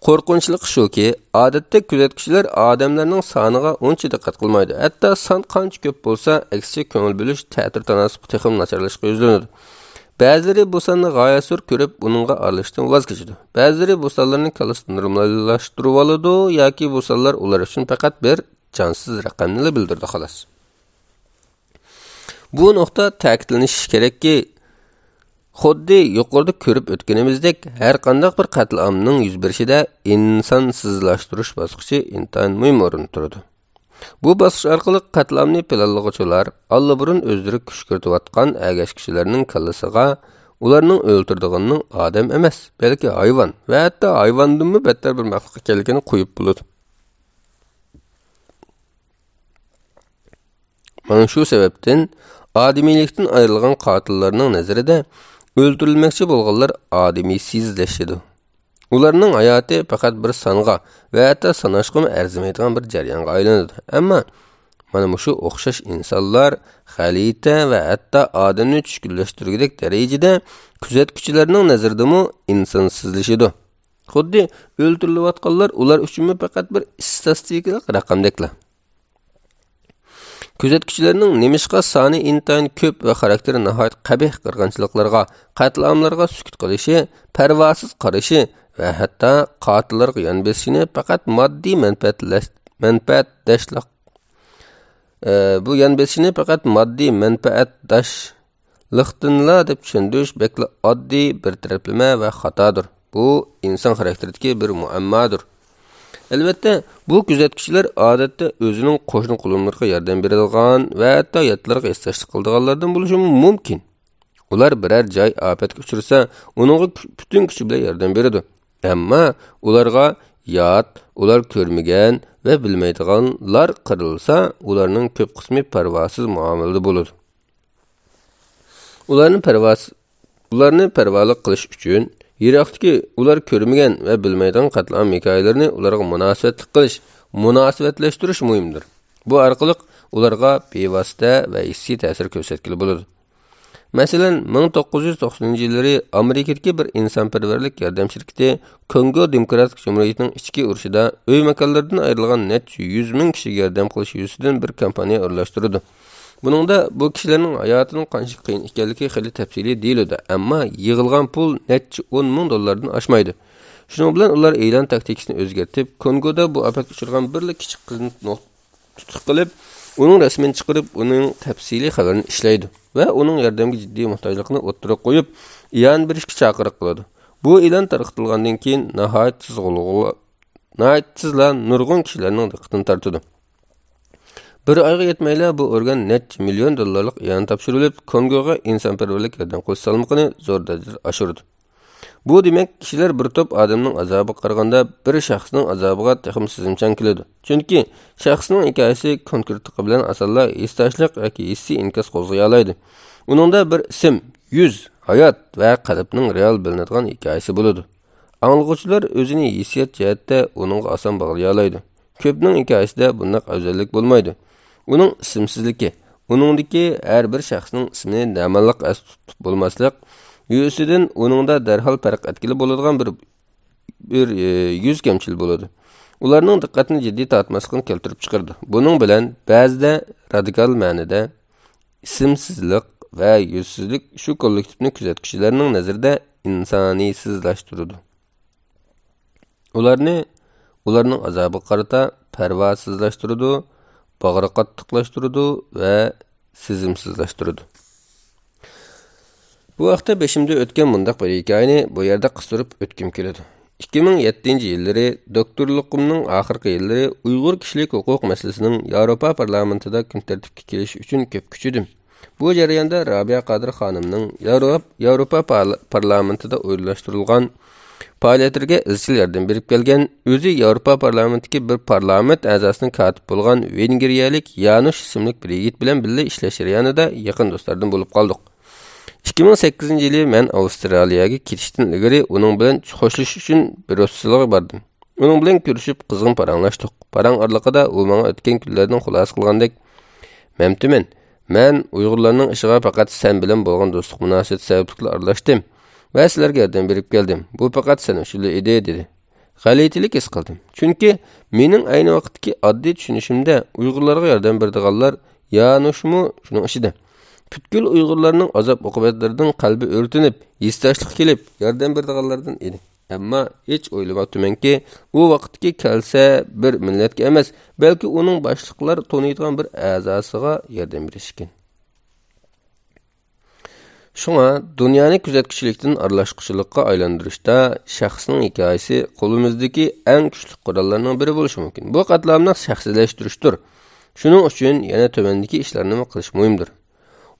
Qo'rqinchli shuki, odatda kuzatuvchilar odamlarning soniga uncha diqqat qilmaydi. Hatto son qancha ko'p bo'lsa, aksicha ko'ngil bo'lish ta'tir tanasib texim nacharlashga yuzlanadi. Ba'zilari bu sonni g'oyasur ko'rib, uningga aralashishdan voz kechadi. Ba'zilari bu sonlarni kallasini normallashtirib oladi yoki bu sonlar ular uchun faqat bir jonsiz raqamni bildirdi xolos. Bu nokta ta'kidlanishi kerakki, xuddi yuqorida ko'rib o'tganimizdek, har qanday bir qatlamning yuz berishida insonsizlashtirish bosqichi intayin muhim o'rin turadi. Bu bosqich orqali qatlamni planlag'uvchilar allaburun o'zlari kuch kiritayotgan agash kishilarning kallasiga ularning o'ltirdiganning odam emas, balki hayvon va hatto hayvondanmi battar bir maxluq ekanligini qo'yib bo'ladi. Mana shu sababdan odamiylikdan ayrilgan qotillarning nazarida o'ldirilmoqchi bo'lganlar odamiysizlashadi. Ularning hayoti faqat bir songa va hatto sanashga arzimaydigan bir jarayonga aylanadi. Ammo mana shu o'xshash insonlar xalita va hatto odamni tushkunlashtirgudek darajada kuzatuvchilarning nazaridami insonsizlashadi. Xuddi o'ldirilayotganlar ular uchun faqat bir statistik raqamdeklar. Kuzatuvchilarning nemishqa soni intayin ko'p va xarakteri nihoyat qabih qirg'inchiliklarga, qatlamlarga sukut qilishi, parvosiz qarashi va hatto qotillarga yon besishini faqat moddiy manfaatdashlik bu yon besishini faqat moddiy manfaatdashlikdanla deb tushundirish bekla oddiy bir taraflama va xatodir. Bu inson xarakteridagi bir muammodir. Albatta, bu kuzatuvchilar odatda o'zining qo'shni qulimlariga yordam beradigan va hatto yatlarga istashlik qiladiganlardan bo'lishi mumkin. Ular biror joy ofatga uchrasa, uningga butun kuchi bilan yordam beradi. Ammo ularga yot, ular ko'rmagan va bilmaydiganlar qirilsa, ularning ko'p qismi parvosiz muomalada bo'ladi. Ularni parvoliq qilish uchun yiroqdagi ular ko'rmagan va bilmaydigan qatlam hikoyalarini ularga munosabatlashtirish muhimdir. Bu orqali ularga bevosita va hissiy ta'sir ko'rsatgili bo'ladi. Masalan, 1990-yillari Amerikadagi bir insonparvarlik yordam shirkati Kongo Demokratik Jumhuriyatining ichki urushida uy makonlaridan ayrilgan necha 100 ming kishiga yordam qilish yuzasidan bir kampaniya o'rlashtirdi. Buningda bu kishilarning hayotining qancha qiyin ekanligi xili tafsiliy deyiladi, ammo yig'ilgan pul necha 10 ming dollardan oshmaydi. Shuning bilan ular e'lon taktikasini o'zgartib, Kongoda bu ofatga uchragan bir kichik qizni tutuq qilib, uning rasmini chiqarib, uning tafsiliy xabarini ishlaydi va uning yordamga jiddiy muhtojligini o'ttirib qo'yib, yon berishga chaqiriq qiladi. Bu e'lon tarqatilgandan keyin nihoyatsizlar nurg'un kishilarning diqqatini tortdi. Bir oyga yetmayla bu organ necha million dollarlik e'lon topshirilib, Kongoga insonparvarlik yordam qilish salmoqini zo'r darajada oshirdi. Bu demak, kishilar bir to'p odamning azobiga qaraganda bir shaxsning azobiga texim sizimchan keladi. Chunki shaxsning hikoyasi konkretligi bilan asalla istashliq yoki hissiy inkas qo'zg'ay oladi. Uningda bir ism, yuz, hayot va qalbning real bilinadigan hikoyasi bo'ladi. Anglag'uvchilar o'zini hissiyot jihatda uningga oson bog'lay oladi. Ko'pning hikoyasida bunday afzallik bo'lmaydi. Uning ismsizligi, uningdagi har bir shaxsning ismini namanliq as tutib bo'lmaslik, yuzidan uningda darhol farq etkili bo'ladigan bir yuz kamchil bo'ladi. Ularning diqqatini jiddiy tortmaslikni keltirib chiqardi. Buning bilan ba'zida radikal ma'noda ismsizlik va yuzsizlik shu kollektivni kuzatuvchilarning nazarida insoniysizlashtirdi. Ularning azobiga qarata parvosizlashtirdi, bag'ri qattiqlashtirdi va sezimsizlashtirdi. Bu vaqtda beşimde o'tgan mundaq bir hikoyani bu yerda qistirib o'tkim keladi. 2007-yillari doktorligimning oxirgi yillari Uyg'ur kishilik huquq masalasining Yevropa parlamentida kun tartibga kelishi uchun ko'p kuchidim. Bu jarayonda Rabia Qodir xonimning Yevropa parlamentida o'ylashtirilgan faoliyatlariga izchil yordam berib kelgan, o'zi Yevropa parlamentidagi bir parlament a'zosining kotib bo'lgan vengriyalik Yanush ismli bir yigit bilan birga ishlash jarayonida yaqin do'stlardan bo'lib qoldik. 2008-yili men Avstraliyaga ketishdan ilgari uning bilan xo'shlashish uchun Bryusselga bordim. Uning bilan ko'rishib qizg'in paranglashdik. Parang oraliqida u menga o'tgan kunlardan xulosa qilgandek, "Mamtiman, men Uyg'urlarning ishiga faqat sen bilan bo'lgan do'stlik munosabati sababli aralashdim va sizlarga yordam berib keldim. Bu faqat sen uchun edi" dedi. G'alatilik his qildim. Chunki mening ayni vaqtdagi oddiy tushunishimda Uyg'urlarga yordam beradiganlar Yanushmu shuning ichida. Butkul Uyg'urlarning azob-uqubatlaridan qalbi o'rtinib, hissashlik kelib, yordam beradiganlardan edi. Ammo hech o'ylamabdimanki, u vaqtga kelsa bir millatga emas, balki uning boshliqlar to'naydigan bir a'zosiga yordam berish ekan. Shunga dunyoni kuzatuvchilikdan aralashquchilikka aylantirishda shaxsning hikoyasi qo'limizdagi eng kuchli qurollarning biri bo'lishi mumkin. Bu qatlamni shaxsiylashtirishdir. Shuning uchun yana tövəndiki ishlarni qilish muhimdir.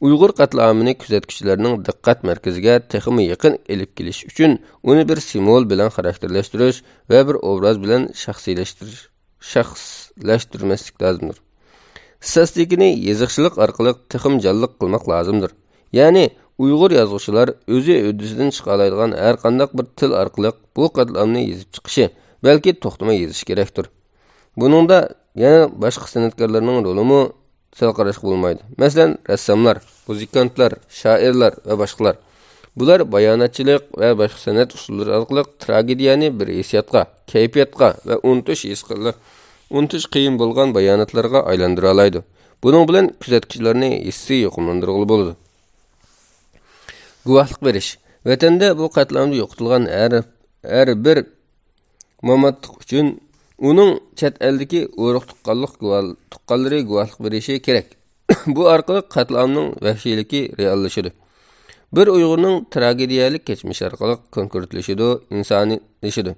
Uyghur qatlamini kuzatuvchilarning diqqat markaziga texmi yaqin elib kelish uchun uni bir simvol bilan xarakterlashtirish va bir obraz bilan shaxslashtirmaslik lozimdir. Statistikani yeziqchilik orqali texim jonliq qilmoq lozimdir. Ya'ni Uyg'ur yozuvchilar o'zi o'disidan chiqa oladigan har qanday bir til orqali bu qatlamni yozib chiqishi, balki to'xtamay yozish kerakdir. Buningda yana boshqa san'atkorlarning rolimi sal qarashga bo'lmaydi. Masalan, rassomlar, muzikantlar, shoirlar va boshqalar. Bular bayonotchilik va boshqa san'at usullari orqali tragediyani bir hissiyotga, kayfiyatga va unutish qiyin bo'lgan bayonotlarga aylantira oladi. Buning bilan kuzatuvchilarni hissiy yo'qottirg'ili bo'ladi. Guvohlik berish. Vatanda bu qatlamda yo'qotilgan har bir mamatlik uchun uning chet eldagi urug' tuqqanlari guvohlik berishi kerak. Bu orqali qatlamning vahshiyligi reallashadi. Bir Uyg'urning tragediyalik kechmishi orqali konkretlashadi, insoniylashadi.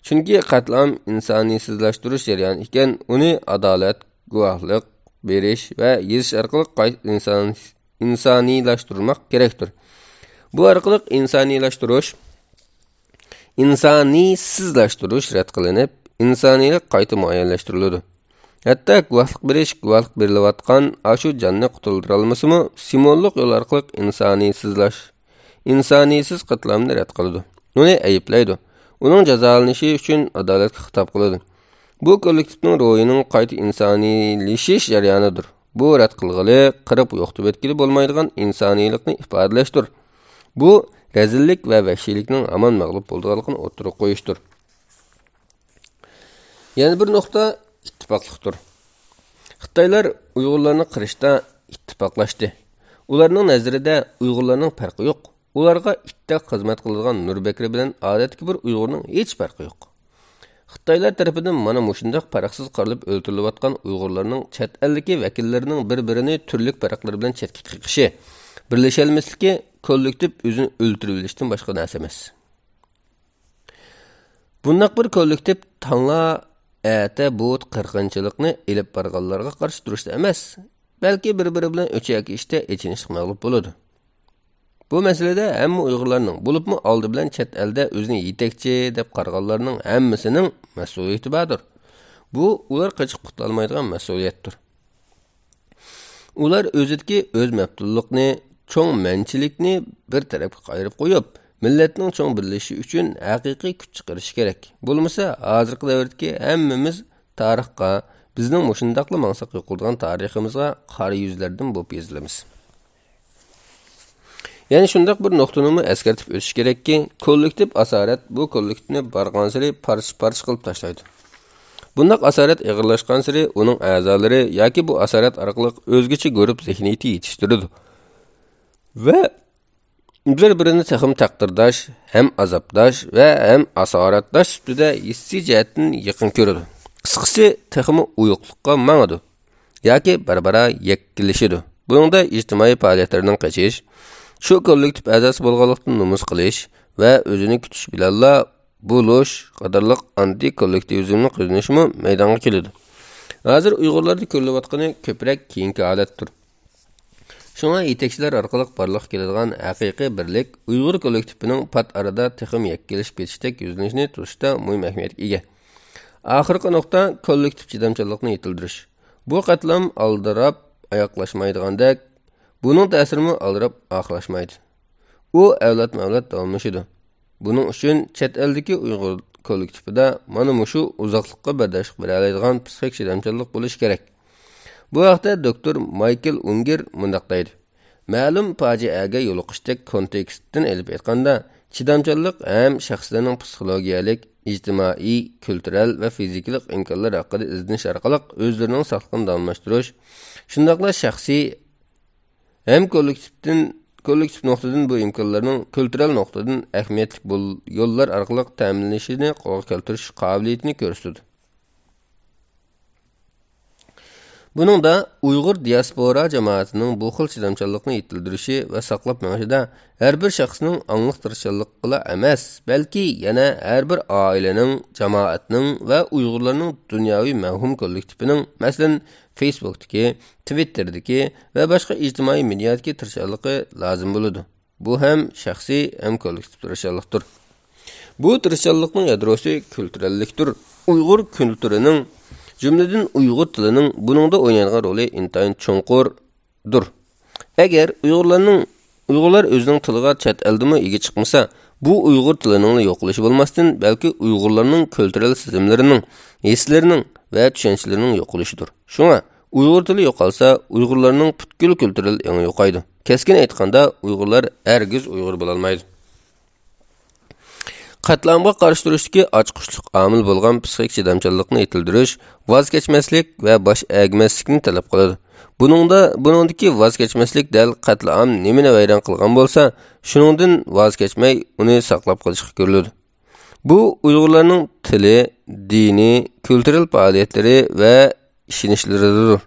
Chunki qatlam insoniysizlashtirish jarayoni ekan, uni adolat, guvohlik berish va yozish orqali insoniylashtirmoq kerakdir. Bu orqali insoniysizlashtirish rad qilinib, insoniylik qayta muayyanlashtiriladi. Hatto guvohlik berilayotgan ashu jonni qutuldira olmasimi, simvollik yo'l orqali insoniysiz qatlamni rad qiladi. Uni ayiblaydi. Uning jazolanishi uchun adolatga xitob qiladi. Bu kollektivning ro'yining qayta insoniylashish jarayonidir. Bu rad qilg'ili, qirib yo'qotib etkili bo'lmaydigan insoniylikni ifodalashdir. Bu rezillik va vahshiylikning hamon mag'lub bo'lganligini o'tirib qo'yishdir. Yana bir nuqta ittifoqlikdir. Xitoylar Uyg'urlarni qirishda ittifoqlashdi. Ularning nazarida Uyg'urlarning farqi yo'q. Ularga itda xizmat qiladigan Nurbekri bilan odatdagi bir Uyg'urning hech farqi yo'q. Xitoylar tarafidan mana mushundaq farqsiz qarilib o'ltirilayotgan Uyg'urlarning chet eldagi vakillarining bir-birini turli farqlar bilan chetga chiqishi, birlasha olmasligi kollektiv o'zini o'ltirib olishdan boshqa narsa emas. Bundaq bir kollektiv tangla ata bu qirqinchilikni elib borganlarga qarshi turishda emas, balki bir-biri bilan o'chak ishda echinishga mag'lub bo'ladi. Bu masalada hamma Uyg'urlarning, bo'libmi oldi bilan chet elda o'zini yetakchi deb qarag'anlarning hammasining mas'uliyati bordir. Bu ular qochib qutulmaydigan mas'uliyatdir. Ular o'zidagi o'z maftunlikni, cho'ng manchilikni bir tarafga qayirib qo'yib, millatning cho'ng birlashishi uchun haqiqiy kuch chiqarish kerak. Bo'lmasa, hozirgi davrdagi hammamiz tarixga, bizning mushundaqli maqsad yo'qolgan tariximizga qora yuzlardan bo'lib yozilamiz. Ya'ni shundaq bir nuqtani eskartib o'tish kerakki, kollektiv asorat bu kollektivni bargan sari parcha qilib tashlaydi. Bundaq asorat ig'irlashgan sari uning a'zolari yoki bu asorat orqali o'zgacha guruh zehniyati yetishtiradi. Va bir-birini texim taqdirdash, ham azobdash va ham asoratdash ustida hissiy jihatdan yaqin ko'radi. Qisqasi, texim uyuqlikqa mangadi yoki barbara yakkilashadi. Buningda ijtimoiy faoliyatlardan qochish, shu kollektiv a'zosi bo'lganlikdan nomus qilish va o'zini kutish bilanla bo'lish qatorliq anti-kollektivizmni qo'zg'ashimi maydonga keladi. Hozir Uyg'urlarda ko'rilayotgani ko'proq keyingi holatdir. Shunga yetakchilar orqali barliq keladigan haqiqiy birlik Uyg'ur kollektivining pat arada texim yakkilashib ketishdek yuzlanishini turishda muhim ahamiyatga ega. Oxirgi nuqta kollektiv chidamchanlikni yetildirish. Bu qatlam aldirab oyoqlashmaydigandek, buning ta'sirimi aldirab oxirlashmaydi. U avlat davomlashadi. Buning uchun chet eldagi Uyg'ur kollektivida mana shu uzoqlikqa bardosh bera oladigan psixik chidamchanlik bo'lishi kerak. Bu haqda doktor Michael Unger mundaq deydi. Ma'lum fojiaga yo'liqishdek kontekstdan elib aytganda, chidamchanlik ham shaxslarning psixologiyalik, ijtimoiy, kultural va fizikalik imkonlar haqida izlanish orqali o'zlarining sog'lig'ini davomlashtirish, shundaqla shaxsiy ham kollektiv nuqtadan bu imkonlarning kultural nuqtadan ahamiyatli yo'llar orqali ta'minlanishini qo'lga keltirish qobiliyatini ko'rsatadi. Buningda Uyg'ur diaspora jamoatining bu xil chidamchanlikni yetildirishi va saqlab mengishida har bir shaxsning angliq tirishchanligiga emas, balki yana har bir oilaning, jamoatning va Uyg'urlarning dunyoviy mavhum kollektivining, masalan, Facebook'dagi, Twitter'dagi va boshqa ijtimoiy mediadagi tirishchanligi lozim bo'ladi. Bu ham shaxsiy, ham kollektiv tirishchanlikdir. Bu tirishchanlikning yadrosi kulturallikdir. Uyg'ur kulturining jumladan Uyg'ur tilining buningda o'ynaydigan roli intayin cho'nqurdir. Agar Uyg'urlar o'zining tiliga chet eldimi ega chiqmasa, bu Uyg'ur tilining yo'qolishi bo'lmasdan, balki Uyg'urlarning kultural sezimlarining, hislarining va tushanchalarining yo'qolishidir. Shunga Uyg'ur tili yo'qolsa, Uyg'urlarning butkul kultural yangi yo'qaydi. Keskin aytganda, Uyg'urlar hargiz Uyg'ur bo'la olmaydi. Qatlamga qarshi turishdagi ochqishliq omil bo'lgan psixik chidamchanlikni yetildirish, voz kechmaslik va bosh egmaslikni talab qiladi. Buningdagi voz kechmaslik dal qatlam nimani vayron qilgan bo'lsa, shuningdan voz kechmay uni saqlab qolishga ko'riladi. Bu Uyg'urlarning tili, dini, kultural faoliyatlari va ishonchlaridir.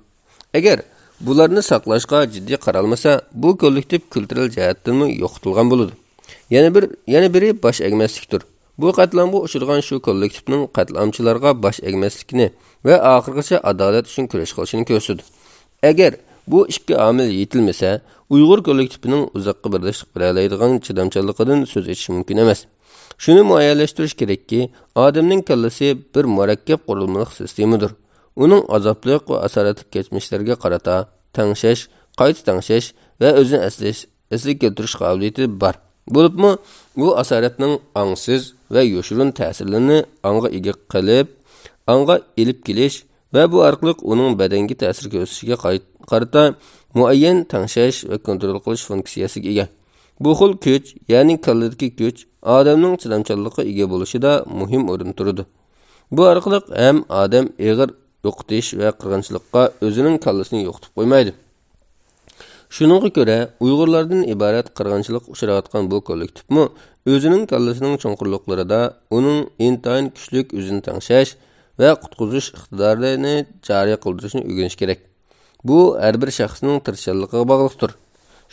Agar bularni saqlashga jiddiy qaralmasa, bu kollektiv kultural jihatdan yo'qotilgan bo'ladi. Yana biri bosh egmaslikdir. Bu qatlamga uchragan shu kollektivning qatlamchilarga bosh egmaslikni va oxirgacha adolat uchun kurash qilishini ko'rsatdi. Agar bu ikki omil yetilmasa, Uyg'ur kollektivining uzoqqa birlashib qoladigan chidamchanligidan so'z etish mumkin emas. Shuni muayyanlashtirish kerakki, odamning kallasi bir murakkab qurilmalik sistemadir. Uning azobli va asoratli kechmishlarga qarata tangshash, qayta tangshash va o'zini asliga keltirish qobiliyati bor. Bo'libmi, bu asoratning angsiz va yo'shurun ta'sirlarini anga ega qilib, anga elib kelish va bu orqali uning badanga ta'sir ko'rsatishiga qarata muayyan tangshash va kontrol qilish funksiyasiga ega. Bu xil kuch, ya'ni kalladagi kuch, odamning chidamchanligiga ega bo'lishida muhim o'rin turadi. Bu orqali ham odam eg'ir yo'qotish va qirg'inchilikqa o'zining kallasini yo'qotib qo'ymaydi. Shuningga ko'ra, Uyg'urlardan iborat qirg'inchilik uchrayotgan bu kollektivmi o'zining kallasining cho'nqurliqlarida uning intayin kuchli o'zini tangshash va qutqizish iqtidorini joriy qildirishni o'rganish kerak. Bu har bir shaxsning tirishchanligiga bog'liqdir.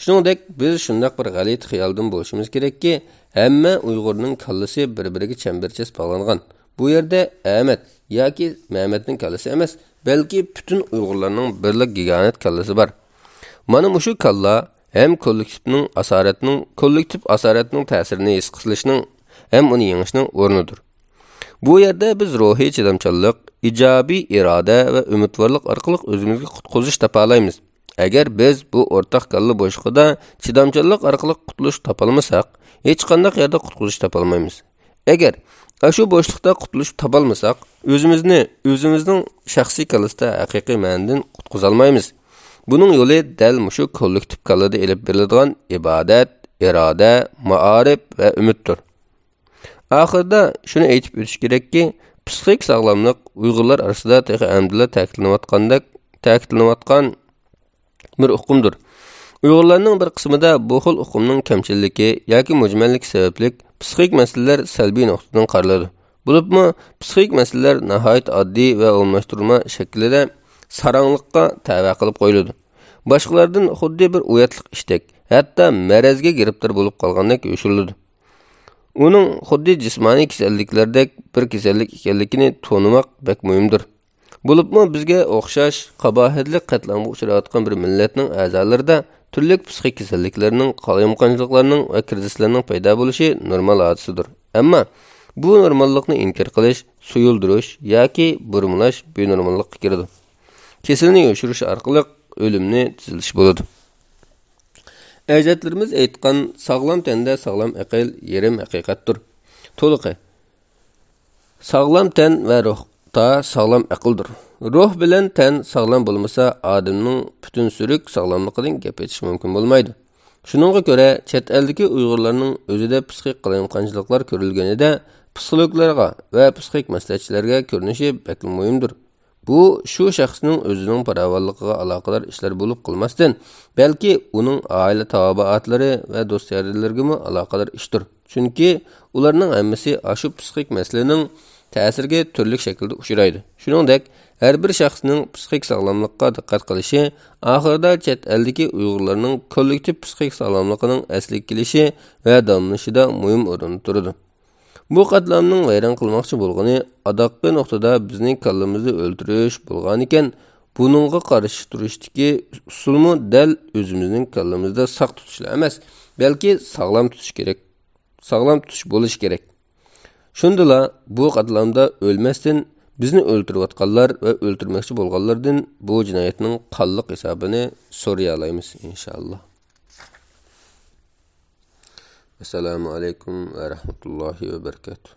Shuningdek, biz shunday bir g'alati xiyoldan bo'lishimiz kerakki, hamma Uyg'urning kallasi bir-biriga chambarchas bog'langan. Bu yerda Ahmad yoki Mehmetning kallasi emas, balki butun Uyg'urlarning birlik giganit kallasi bor. Mana mushu kalla hem kollektiv asoratning ta'sirini his qilishning hem uni yengishning o'rnidir. Bu yerda biz ruhiy chidamchanlik, ijobiy iroda va umidvorlik orqali o'zimizga qutqizish topa olamiz. Agar biz bu o'rtaq kalla bo'shlig'ida chidamchanlik orqali qutulish topolmasak, hech qanday yerda qutqizish topolmaymiz. Agar shu bo'shliqda qutulish topolmasak, o'zimizning shaxsiy kallasida haqiqiy ma'nodan qutqiza olmaymiz. Buning yo'li dal mushu kollektiv kallada elib beriladigan ibodat, iroda, ma'arif va umiddir. Oxirida shuni aytib o'tish kerakki, psixik sog'lomlik Uyg'urlar orasida amdilla ta'kidlanayotgan bir uqumdir. Uyg'urlarning bir qismida bu xil uqumning kamchilligi yoki mujmalligi sababli psixik masalalar salbiy nuqtadan qaraladi. Bo'libmi, psixik masalalar nihoyat oddiy va o'lmashtirma shaklida saranglikqa tava qilib qo'yiladi. Boshqalardan xuddi bir uyatliq ishdak, hatto marazga giribtor bo'lib qolgandek yo'shiriladi. Uning xuddi jismoniy kasalliklardek bir kasallik ekanligini tonimaq bek muhimdir. Bo'libmi, bizga o'xshash qabohatli qatlamga uchrayotgan bir millatning a'zolarida turli psixik kasalliklarning, qalayimqonchiliklarning va krizislarning paydo bo'lishi normal hodisidir. Ammo bu normallikni inkor qilish, suyuldirish yoki burmalash benormallikka kiradi. Kesilni yo'shirish orqali o'limni tizilish bo'ladi. Ajdodlarimiz aytgan sog'lom tanda sog'lom aql yerim haqiqatdir. To'liqi. Sog'lom tan va ruhda sog'lom aqldir. Ruh bilan tan sog'lom bo'lmasa, odamning butun surik sog'lomligidan gap etish mumkin bo'lmaydi. Shuningga ko'ra, chet eldagi Uyg'urlarning o'zida psixik qalayimqonchiliklar ko'rilganida psixologlarga va psixik maslahatchilarga ko'rinishi bekli muhimdir. Bu shu shaxsning o'zining farovonligiga aloqador ishlar bo'lib qolmasdan, balki uning oila taboatlari va do'stlarga aloqador ishdir. Chunki ularning hammasi shu psixik masalaning ta'siriga turli shaklda uchraydi. Shuningdek, Her bir şəxsinin psixik sağlamlıqqa diqqət qilishi, axırda chet eldiki Uyg'urlarning kollektiv psixik sağlamlığının əslik kelişi və davamlanışida mühim o'rin turadi. Bu qatlamning vayron qilmoqchi bo'lgani adaqqa nuqtada bizning kallamizni o'ltirish bo'lgan ekan, buningga qarshi turishdagi usulmi dal o'zimizning kallamizda saq tutishlar emas, balki sog'lom tutish kerak. Sog'lom tutish bo'lish kerak. Shundala bu qatlamda o'lmasdan bizni o'ltirayotganlar va o'ltirmoqchi bo'lganlardan bu jinoyatning qonliq hisobini so'ray olamiz inshaalloh. Assalomu alaykum va rahmatullohi va barakatuh.